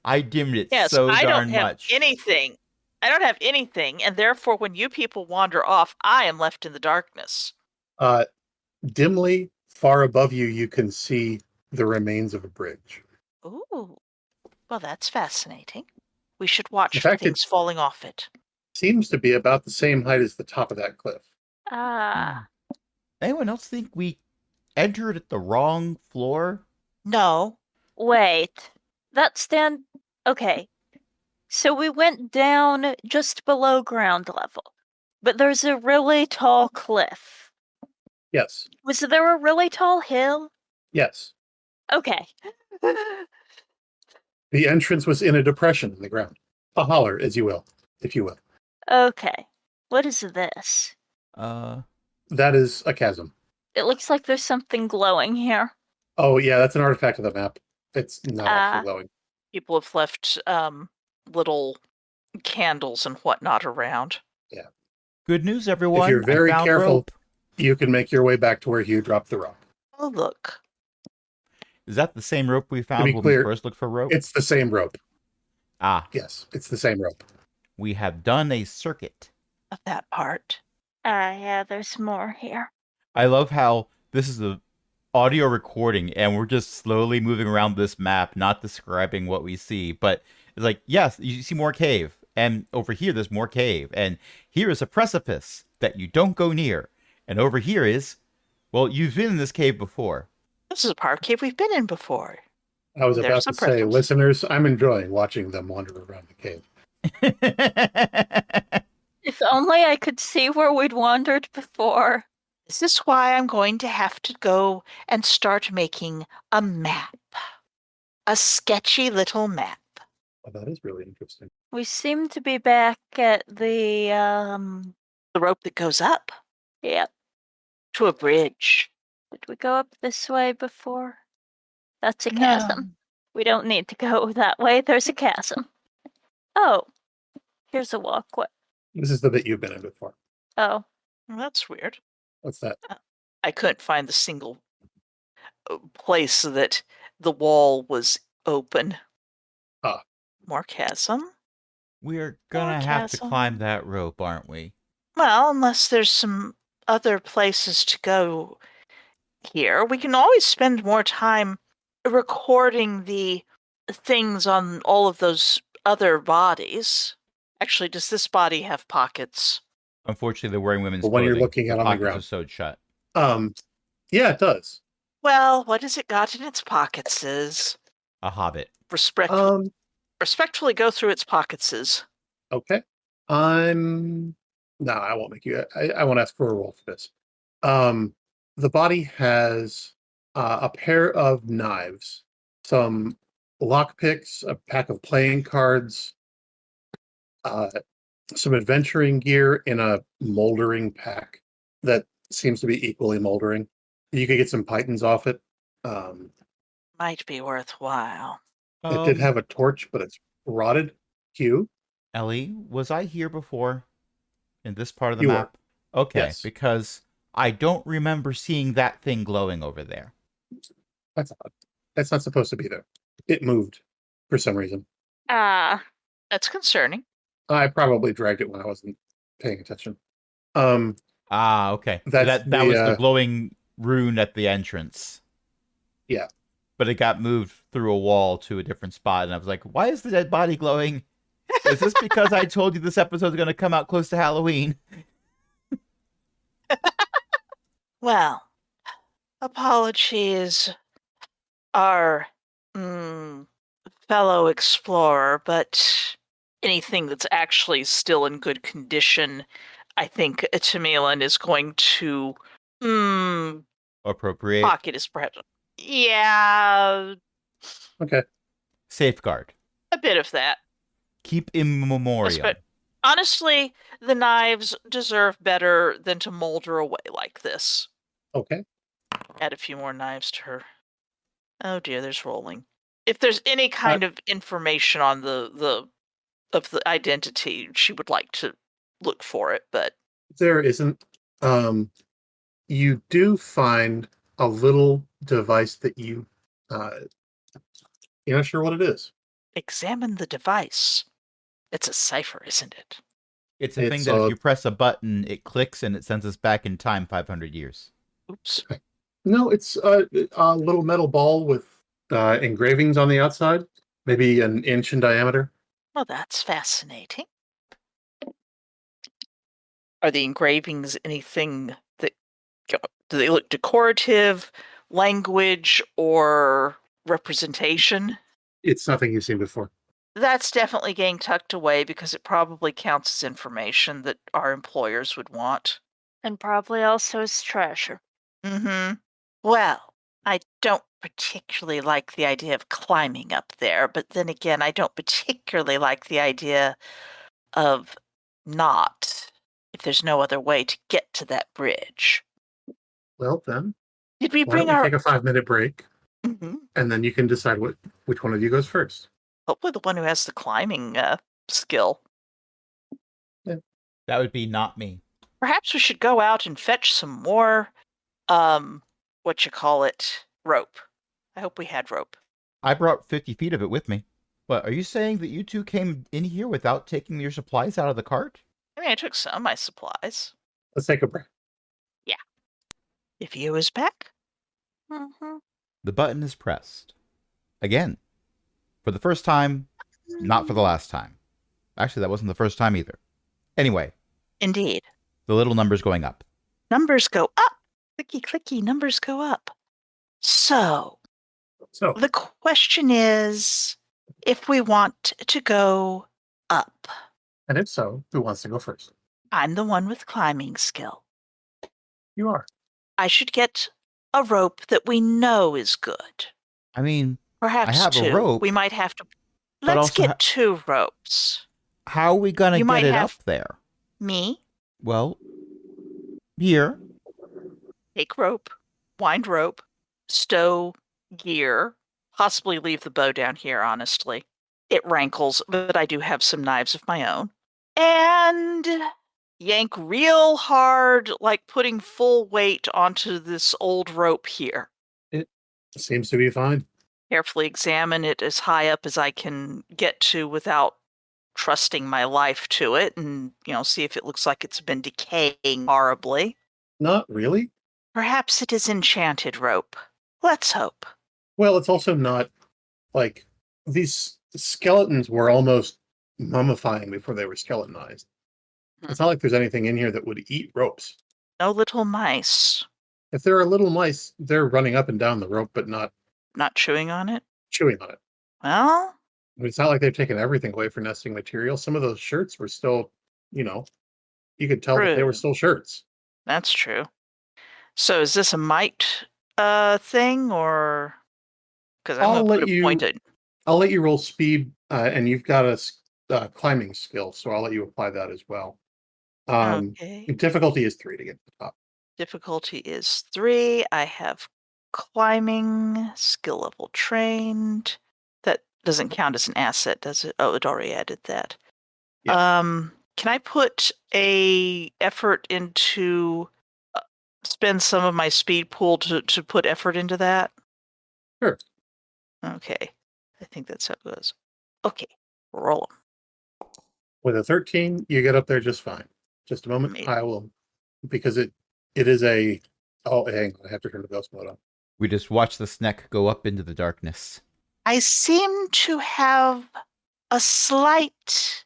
I dimmed it Yes, so I darn don't have much. anything. I don't have anything, and therefore, when you people wander off, I am left in the darkness. Dimly, far above you, you can see the remains of a bridge. Ooh, well, that's fascinating. We should watch In for fact, things falling off it. Seems to be about the same height as the top of that cliff. Ah. Anyone else think we entered at the wrong floor? No. Wait. Okay. So we went down just below ground level, but there's a really tall cliff. Yes. Was there a really tall hill? Yes. Okay. The entrance was in a depression in the ground. A holler, if you will. Okay. What is this? That is a chasm. It looks like there's something glowing here. Oh, yeah, that's an artifact of the map. It's not actually glowing. People have left little candles and whatnot around. Yeah. Good news, everyone. If you're very I found careful, rope. you can make your way back to where Hugh dropped the rock. Oh, look. Is that the same rope we found be when clear, we first looked for rope? It's the same rope. Ah, Yes, it's the same rope. we have done a circuit. Of that part. Yeah, there's more here. I love how this is a audio recording and we're just slowly moving around this map, not describing what we see, but it's like, yes, you see more cave, and over here there's more cave, and here is a precipice that you don't go near, and over here is, well, you've been in this cave before. This is a part cave we've been in before. I was There's about some to say, preference. listeners, I'm enjoying watching them wander around the cave. If only I could see where we'd wandered before. This is why I'm going to have to go and start making a map. A sketchy little map. Oh, that is really interesting. We seem to be back at the The rope that goes up Yep. to a bridge. Did we go up this way before? That's a chasm. We don't need to go that way. There's a chasm. Oh, here's a walkway. This is the bit you've been in before. Oh, Well, that's weird. What's that? I couldn't find the single place that the wall was open. Ah. More chasm? We're gonna have to chasm. climb that rope, aren't we? Well, unless there's some other places to go here. We can always spend more time recording the things on all of those other bodies. Actually, does this body have pockets? Unfortunately, they're wearing women's Well, when clothing. you're looking The at on the pockets ground. are sewed shut. Yeah, it does. Well, what has it got in its pockets is A hobbit. respectfully go through its pockets is. Okay. No, I won't make you. I won't ask for a roll for this. The body has a pair of knives, some lockpicks, a pack of playing cards, uh, some adventuring gear in a moldering pack that seems to be equally moldering. You could get some pythons off it. Might be worthwhile. It did have a torch, but it's rotted. Hugh, Ellie, was I here before in this part of the you were. map? Okay, Yes. because I don't remember seeing that thing glowing over there. That's odd. That's not supposed to be there. It moved for some reason. That's concerning. I probably dragged it when I wasn't paying attention. Ah, okay. That's That was the the glowing rune at the entrance. yeah. But it got moved through a wall to a different spot, and I was like, why is the dead body glowing? Is this because I told you this episode is going to come out close to Halloween? Well, apologies, our fellow explorer, but anything that's actually still in good condition, I think Temüülen is going to Appropriate. pocket is perhaps. Yeah, Okay. Safeguard. a bit of that. Keep in memoriam. But honestly, the knives deserve better than to molder away like this. Okay. Add a few more knives to her. Oh dear, there's rolling. If there's any kind of information on the identity, she would like to look for it, but There isn't. You do find a little device that you're not sure what it is. examine the device. It's a Cypher, isn't it? It's a thing that if you press a button, it clicks and it sends us back in time 500 years. Oops. No, it's a little metal ball with engravings on the outside, maybe an inch in diameter. Well, that's fascinating. Are the engravings anything that do they look decorative, language, or representation? It's nothing you've seen before. That's definitely getting tucked away because it probably counts as information that our employers would want. And probably also as treasure. Mm-hmm. Well, I don't particularly like the idea of climbing up there, but then again, I don't particularly like the idea of not, if there's no other way to get to that bridge. Well, then, Did we why bring don't we our... take a 5-minute break, Mhm. and then you can decide which one of you goes first. Hopefully the one who has the climbing skill. That would be not me. Perhaps we should go out and fetch some more, rope. I hope we had rope. I brought 50 feet of it with me. What, are you saying that you two came in here without taking your supplies out of the cart? I mean, I took some of my supplies. Let's take a break. If Hugh is back. Mm-hmm. The button is pressed. Again. For the first time, not for the last time. Actually, that wasn't the first time either. Anyway. Indeed. The little number's going up. Numbers go up. Clicky, clicky, numbers go up. So, the question is, if we want to go up. And if so, who wants to go first? I'm the one with climbing skill. You are. I should get a rope that we know is good. I mean, Perhaps I have two. a rope. We might have to. But Let's also get 2 ropes. how are we going to You get might it have- up there? Me, Well, here. take rope, wind rope, stow gear, possibly leave the bow down here, honestly. It rankles, but I do have some knives of my own. And yank real hard, like putting full weight onto this old rope here. It seems to be fine. Carefully examine it as high up as I can get to without trusting my life to it, and, see if it looks like it's been decaying horribly. Not really. Perhaps it is enchanted rope. Let's hope. Well, it's also not like these skeletons were almost mummifying before they were skeletonized. It's not like there's anything in here that would eat ropes. No little mice. If there are little mice, they're running up and down the rope, but not Not chewing on it? chewing on it. Well, I mean, it's not like they've taken everything away for nesting material. Some of those shirts were still, you could tell that they were True. still shirts. that's true. So is this a might thing, or because I'm I'll going to let put a you. point in? I'll let you roll speed, and you've got a climbing skill, so I'll let you apply that as well. Okay. Difficulty is 3 to get to the top. Difficulty is 3. I have climbing, skill level trained. That doesn't count as an asset, does it? Oh, it already added that. Yeah. Can I put a effort into spend some of my speed pool to put effort into that? Sure. Okay. I think that's how it goes. Okay. Roll 'em. With a 13, you get up there just fine. Just a moment. Amazing. I will, because it is a. Oh, hang on. I have to turn the ghost mode on. We just watch the snack go up into the darkness. I seem to have a slight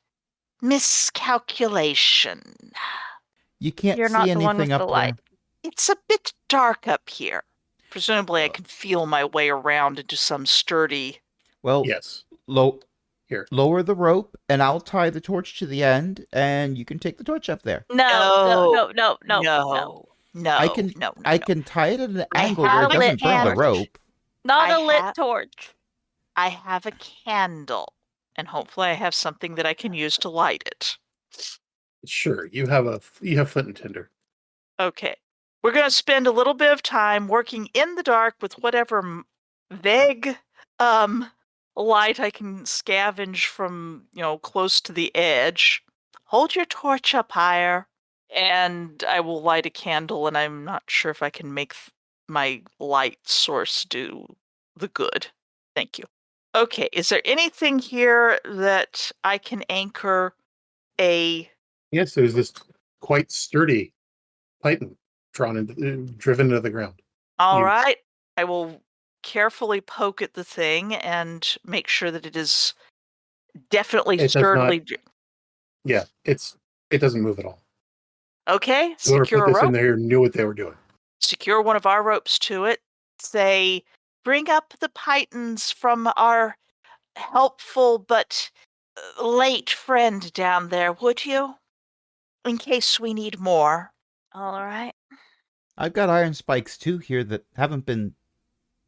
miscalculation. You can't You're not see the one anything with the up light. there. It's a bit dark up here. Presumably, I can feel my way around into some sturdy. Well, Yes. Here. lower the rope, and I'll tie the torch to the end, and you can take the torch up there. No. No. I can tie it at an I angle where have it a doesn't burn the torch. rope. Not I a lit have- torch. I have a candle, and hopefully, I have something that I can use to light it. Sure. You have flint and tinder. Okay. We're going to spend a little bit of time working in the dark with whatever vague light I can scavenge from, close to the edge. Hold your torch up higher, and I will light a candle, and I'm not sure if I can make my light source do the good. Thank you. Okay, is there anything here that I can anchor a... Yes, there's this quite sturdy python driven into the ground. All You- right. I will carefully poke at the thing and make sure that it is definitely It does not- sturdily. Yeah, it doesn't move at all. Okay. Whoever Secure put a this in rope. there knew what they were doing. Secure one of our ropes to it. Say, bring up the pythons from our helpful but late friend down there, would you? In case we need more. All right. I've got iron spikes too here that haven't been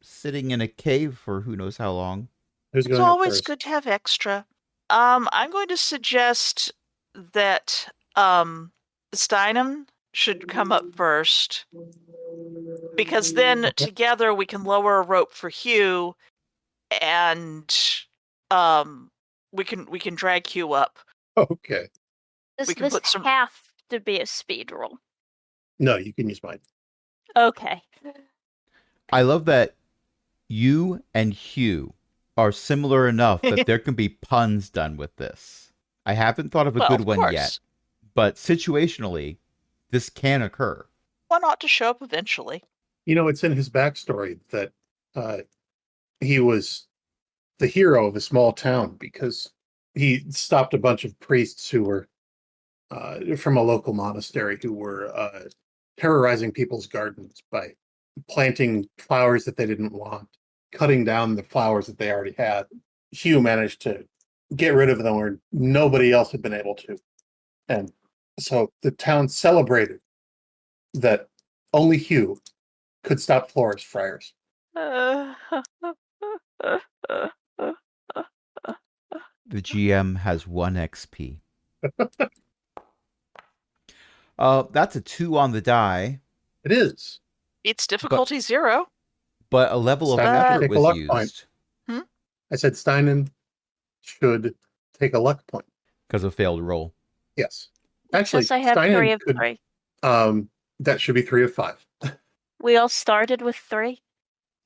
sitting in a cave for who knows how long. Who's It's going up always first? good to have extra. I'm going to suggest that Steinunn should come up first, because then Okay. together we can lower a rope for Hugh, and we can drag Hugh up. Okay. Does We can this put some- have to be a speed roll? No, you can use mine. Okay. I love that you and Hugh are similar enough that there can be puns done with this. I haven't thought of a Well, good of one course. yet, but situationally, this can occur. One ought to show up eventually. It's in his backstory that he was the hero of a small town because he stopped a bunch of priests who were from a local monastery who were terrorizing people's gardens by planting flowers that they didn't want, cutting down the flowers that they already had. Hugh managed to get rid of them where nobody else had been able to. And so the town celebrated that only Hugh could stop forest fires. The GM has 1 XP. That's a 2 on the die, It is. It's difficulty 0. but a level of Steinunn should effort take a was luck used point. I said Steinunn should take a luck point. because of failed roll. Yes. Actually, Since I have Steinunn 3 of could, 3. that should be 3 of 5. We all started with 3.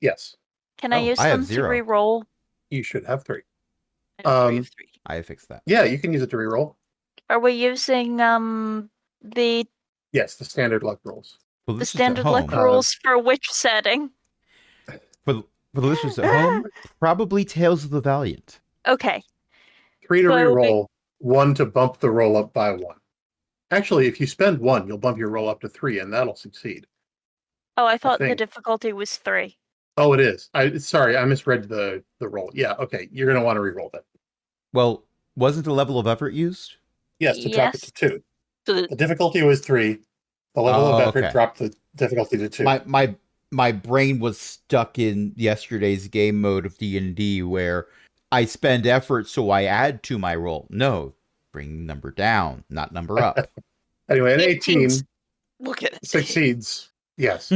Yes. Can I Oh, use I have them to 0. re-roll? You should have 3. And 3 of 3. I fixed that. Yeah, you can use it to reroll. Are we using the Yes, the standard luck rolls. For the the listeners at standard luck home, rules for which setting? for the listeners at home, probably Tales of the Valiant. Okay. 3 to So reroll, 1 to bump the roll up by 1. Actually, if you spend 1, you'll bump your roll up to 3, and that'll succeed. Oh, I thought the think. difficulty was 3. Oh, it is. Sorry, I misread the roll. Yeah, okay. You're going to want to reroll that. Well, wasn't the level of effort used? Yes, to drop it to 2. So The difficulty was 3. The level of effort Okay. dropped the difficulty to 2. My brain was stuck in yesterday's game mode of D&D where I spend effort so I add to my roll. No, bring number down, not number up. Anyway, an 18's 18 Look at it. succeeds. Yes.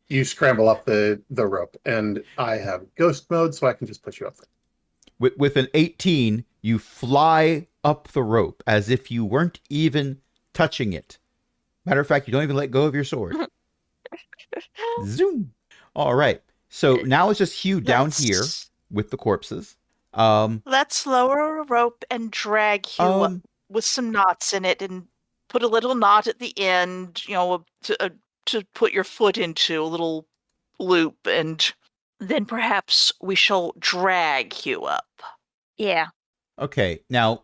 You scramble up the rope, and I have ghost mode, so I can just push you up there. With an 18, you fly up the rope as if you weren't even touching it. Matter of fact, you don't even let go of your sword. Zoom. All right. So now it's just Hugh down here with the corpses. Let's lower a rope and drag Hugh up with some knots in it, and put a little knot at the end, to put your foot into, a little loop, and then perhaps we shall drag Hugh up. Yeah. Okay. Now,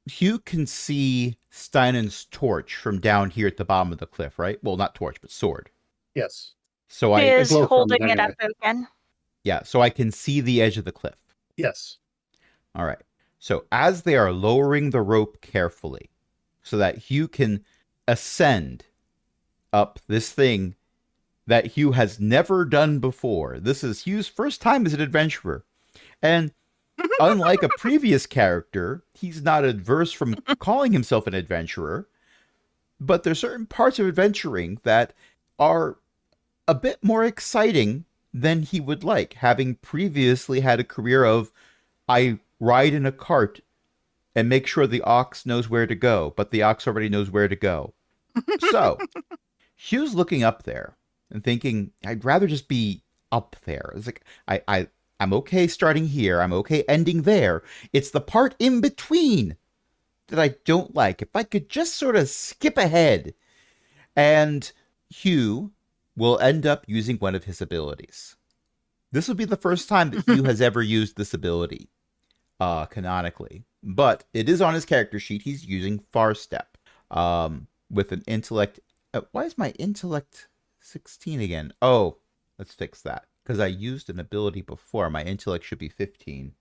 Hugh can see Steinunn's torch from down here at the bottom of the cliff, right? Well, not torch, but sword. Yes. So He is glow from holding it it up anyway. again. Yeah, so I can see the edge of the cliff. Yes. All right. So as they are lowering the rope carefully so that Hugh can ascend up this thing that Hugh has never done before. This is Hugh's first time as an adventurer. And unlike a previous character, he's not adverse from calling himself an adventurer. But there's certain parts of adventuring that are a bit more exciting than he would like, having previously had a career of, I ride in a cart and make sure the ox knows where to go, but the ox already knows where to go. So, Hugh's looking up there and thinking, I'd rather just be up there. It's like, I'm okay starting here. I'm okay ending there. It's the part in between that I don't like. If I could just sort of skip ahead. And Hugh will end up using one of his abilities. This will be the first time that Hugh has ever used this ability, canonically. But it is on his character sheet. He's using Far Step with an intellect. Why is my intellect 16 again? Oh, let's fix that. Because I used an ability before. My intellect should be 15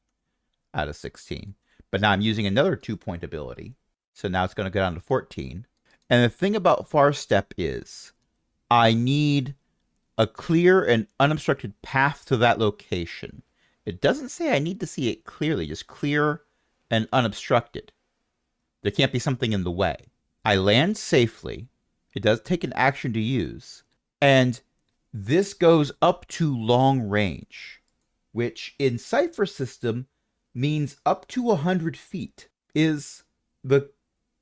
out of 16. But now I'm using another 2-point ability. So now it's going to go down to 14. And the thing about Far Step is I need a clear and unobstructed path to that location. It doesn't say I need to see it clearly, just clear and unobstructed. There can't be something in the way. I land safely. It does take an action to use. And this goes up to long range, which in Cypher system means up to 100 feet is the...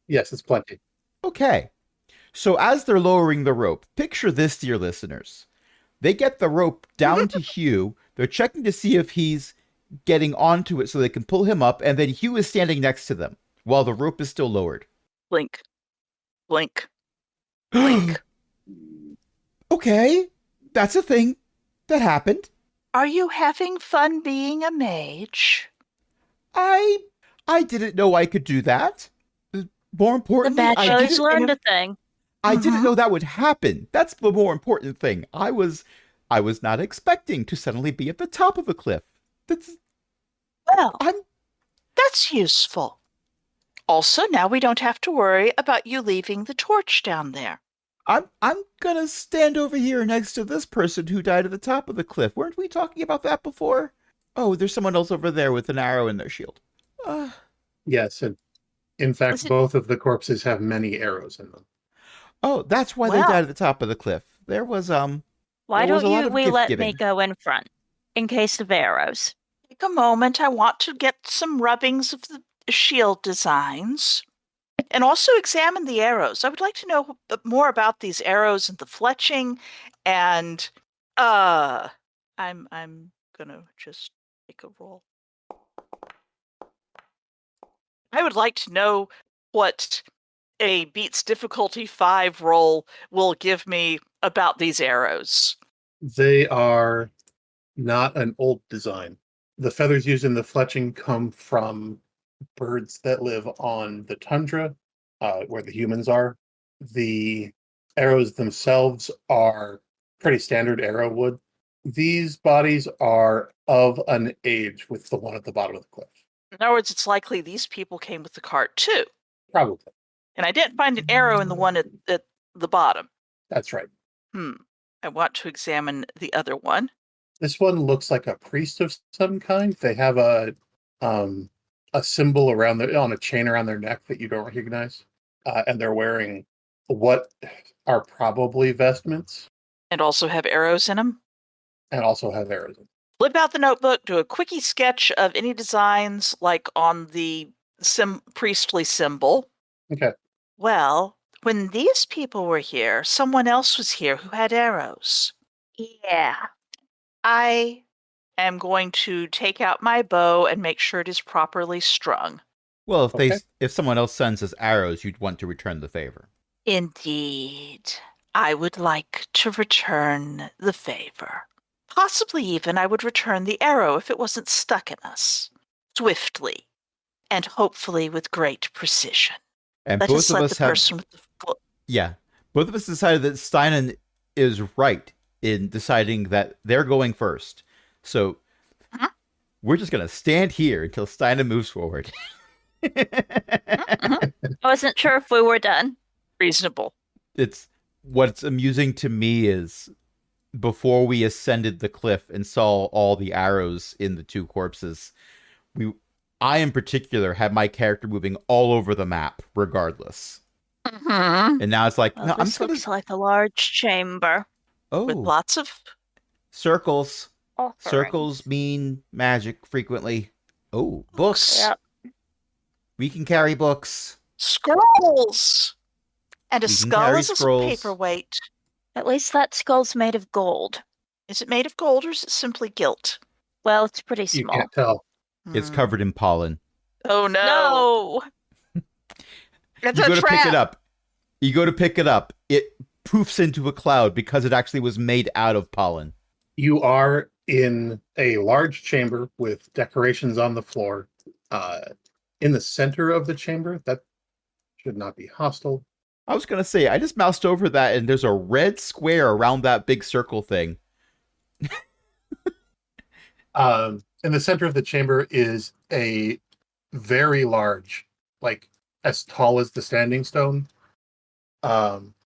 Yes, it's plenty. Okay. So as they're lowering the rope, picture this, dear listeners. They get the rope down to Hugh. They're checking to see if he's getting onto it so they can pull him up, and then Hugh is standing next to them while the rope is still lowered. Blink. Blink. Blink. Okay. That's a thing that happened. Are you having fun being a mage? I didn't know I could do that. More The importantly, bad I boys didn't learned a thing. I didn't know that would happen. That's the more important thing. I was not expecting to suddenly be at the top of a cliff. Well, that's useful. Also, now we don't have to worry about you leaving the torch down there. I'm gonna stand over here next to this person who died at the top of the cliff. Weren't we talking about that before? Oh, there's someone else over there with an arrow in their shield. Yes, and in fact, both of the corpses have many arrows in them. Oh, that's why they died at the top of the cliff. There was Why there was a lot don't of we gift let giving. me go in front in case of arrows? Take a moment. I want to get some rubbings of the shield designs. And also examine the arrows. I would like to know more about these arrows and the fletching. And I'm gonna just take a roll. I would like to know what a beats difficulty 5 roll will give me about these arrows. They are not an old design. The feathers used in the fletching come from birds that live on the tundra, where the humans are. The arrows themselves are pretty standard arrow wood. These bodies are of an age with the one at the bottom of the cliff. In other words, it's likely these people came with the cart too. Probably. And I didn't find an arrow in the one at the bottom. That's right. I want to examine the other one. This one looks like a priest of some kind. They have a symbol around on a chain around their neck that you don't recognize, and they're wearing what are probably vestments, And also have arrows in them. and also have arrows. Flip out the notebook, do a quickie sketch of any designs like on the priestly symbol. Okay. Well, when these people were here, someone else was here who had arrows. Yeah. I am going to take out my bow and make sure it is properly strung. Well, Okay. if someone else sends us arrows, you'd want to return the favor. Indeed, I would like to return the favor. Possibly even I would return the arrow if it wasn't stuck in us. Swiftly, and hopefully with great precision. And Let both us of let us the have person with the yeah, both of us decided that Steinunn is right in deciding that they're going first. So Mhm. we're just gonna stand here until Steinunn moves forward. I wasn't sure if we were done. reasonable. It's what's amusing to me is before we ascended the cliff and saw all the arrows in the two corpses, I in particular had my character moving all over the map regardless. Mm-hmm. And now it's like, Well, no, I'm this just gonna looks like a large chamber. With lots of circles. offerings. Circles mean magic frequently. Oh, books. Yep. We can carry books. scrolls and a We can skull carry as a scrolls. paperweight. At least that skull's made of gold. Is it made of gold or is it simply gilt? Well, it's pretty You small. can't tell. It's Hmm. covered in pollen. Oh no! No! It's You a go to trap. pick it up. You go to pick it up. It poofs into a cloud because it actually was made out of pollen. You are in a large chamber with decorations on the floor. In the center of the chamber, that should not be hostile. I was gonna say, I just moused over that and there's a red square around that big circle thing. In the center of the chamber is a very large, like as tall as the standing stone,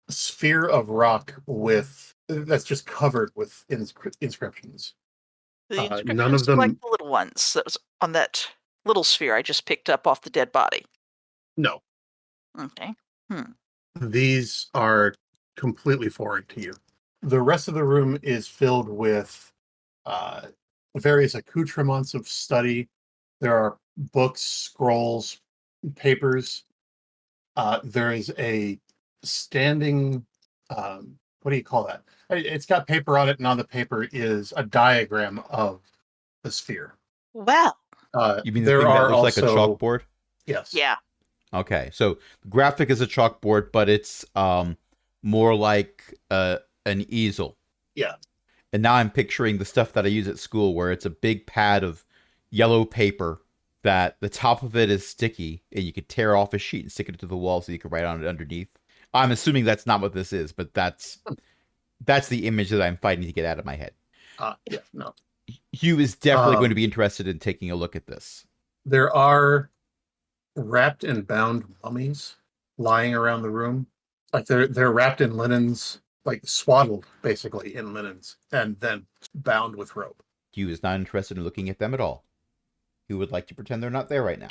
sphere of rock with that's just covered with inscriptions. The none inscriptions of them- like the little ones that was on that little sphere I just picked up off the dead body. No, Okay. these are completely foreign to you. The rest of the room is filled with various accoutrements of study. There are books, scrolls, papers. There is a standing, what do you call that? It's got paper on it, and on the paper is a diagram of the sphere. Well, You mean the there thing that are looks like a also- chalkboard? Yes. yeah. Okay, so the graphic is a chalkboard, but it's more like an easel. Yeah. And now I'm picturing the stuff that I use at school where it's a big pad of yellow paper that the top of it is sticky and you could tear off a sheet and stick it to the wall so you could write on it underneath. I'm assuming that's not what this is, but that's the image that I'm fighting to get out of my head. Yeah, no. Hugh is definitely going to be interested in taking a look at this. There are wrapped and bound mummies lying around the room. Like they're wrapped in linens, like swaddled basically in linens, and then bound with rope. Hugh is not interested in looking at them at all. He would like to pretend they're not there right now.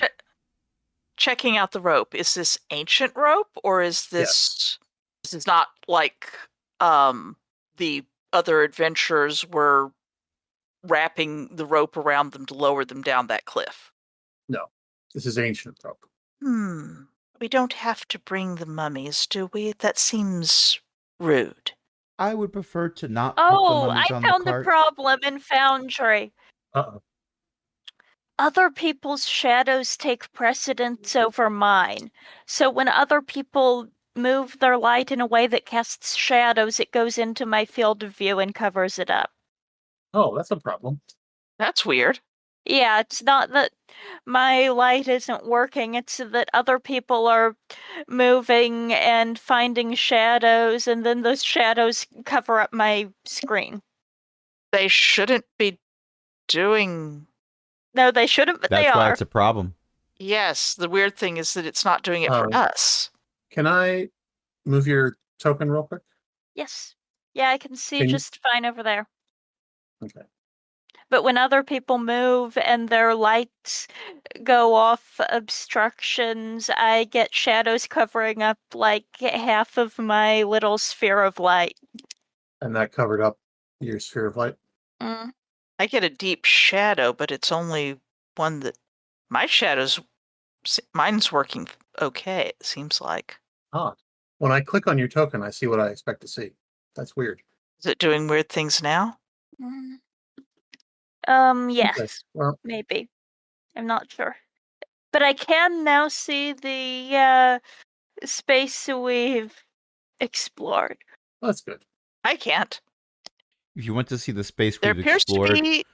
Checking out the rope. Is this ancient rope or is this this is not like the other adventurers were wrapping the rope around them to lower them down that cliff? No, this is ancient rope. We don't have to bring the mummies, do we? That seems rude. I would prefer to not put the Oh, mummies I on found the the cart. problem in Foundry. Uh-oh. Other people's shadows take precedence over mine. So when other people move their light in a way that casts shadows, it goes into my field of view and covers it up. Oh, that's a problem. That's weird. Yeah, it's not that my light isn't working, it's that other people are moving and finding shadows, and then those shadows cover up my screen. They shouldn't be doing. No, they shouldn't, but they That's why are. it's a problem. Yes, the weird thing is that it's not doing it for Oh. us. Can I move your token real quick? Yes. Yeah, I can see Can you- just fine over there. Okay. But when other people move and their lights go off obstructions, I get shadows covering up like half of my little sphere of light. And that covered up your sphere of light. Mm. I get a deep shadow, but it's only one that my mine's working okay, it seems like. Odd. When I click on your token, I see what I expect to see. That's weird. Is it doing weird things now? Mm. Okay. Yes, Well, maybe. I'm not sure. But I can now see the space we've explored. that's good. I can't. If you want to see the space There we've appears to explored, be.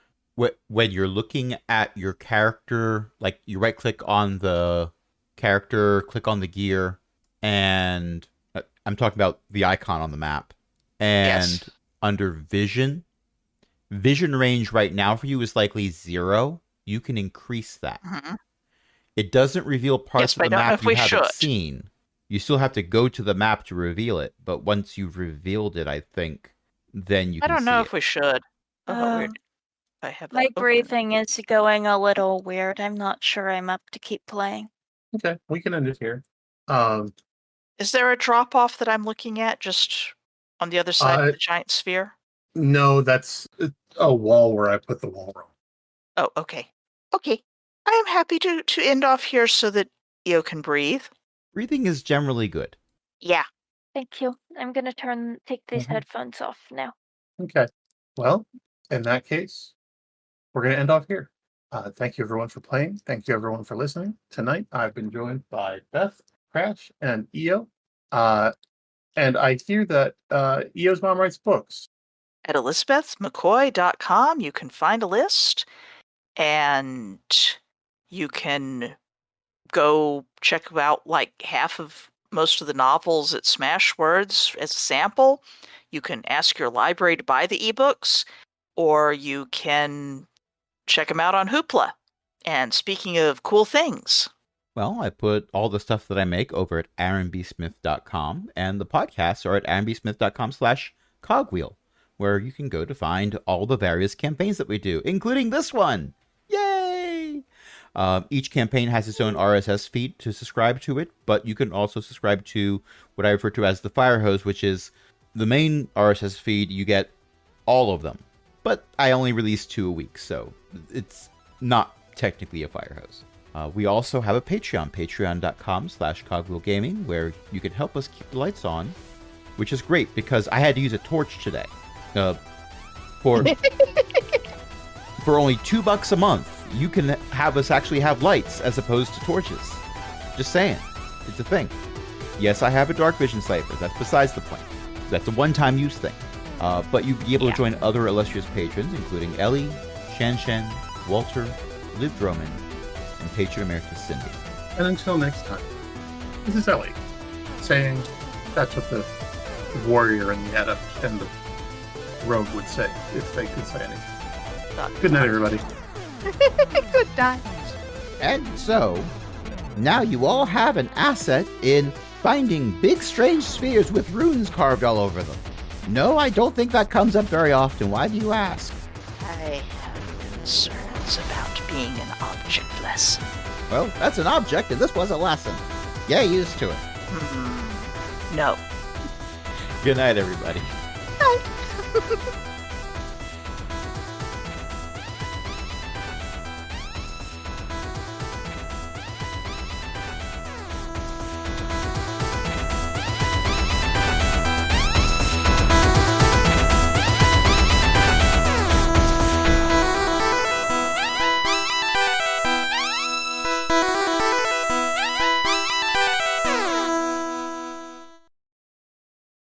when you're looking at your character, like you right click on the character, click on the gear, and I'm talking about the icon on the map. And Yes. under vision range right now for you is likely 0. You can increase that. Mhm. It doesn't reveal parts Yes, but of the I don't know map if you we haven't should. seen. You still have to go to the map to reveal it, but once you've revealed it, I think, then you I can don't see know it. if we should. Oh, weird. Um, I have that my open. breathing is going a little weird. I'm not sure I'm up to keep playing. Okay, we can end it here. Is there a drop off that I'm looking at just on the other side of the giant sphere? No, that's a wall where I put the wall roll. Oh, okay. Okay. I am happy to end off here so that Io can breathe. Breathing is generally good. Yeah. Thank you. I'm gonna take these Mhm. headphones off now. Okay. Well, in that case, we're going to end off here. Thank you, everyone, for playing. Thank you, everyone, for listening. Tonight, I've been joined by Beth, Crash, and Io. And I hear that Io's mom writes books. At elizabethmccoy.com, you can find a list and you can go check out like half of most of the novels at Smashwords as a sample. You can ask your library to buy the ebooks, or you can check them out on Hoopla. And speaking of cool things, Well, I put all the stuff that I make over at aaronbsmith.com, and the podcasts are at aaronbsmith.com/cogwheel, where you can go to find all the various campaigns that we do, including this one. Yay! Each campaign has its own RSS feed to subscribe to it, but you can also subscribe to what I refer to as the Fire Hose, which is the main RSS feed. You get all of them, but I only release 2 a week, so it's not technically a Fire Hose. We also have a Patreon, patreon.com/cogwheelgaming, where you can help us keep the lights on, which is great because I had to use a torch today. For only $2 a month, you can have us actually have lights as opposed to torches. Just saying, it's a thing. Yes, I have a dark vision Cypher. That's besides the point. That's a one-time use thing. But you'll be able to join other illustrious patrons, including Ellie, Shen Shen, Walter, Liv Droman, and Patron Emeritus Cindy. And until next time, this is Ellie saying that's what the warrior and the adept and the rogue would say if they could say anything. Good night, everybody. good night. And so, now you all have an asset in finding big strange spheres with runes carved all over them. No, I don't think that comes up very often. Why do you ask? I have concerns about being an object lesson. Well, that's an object, and this was a lesson. Get used to it. No. Good night, everybody. Bye.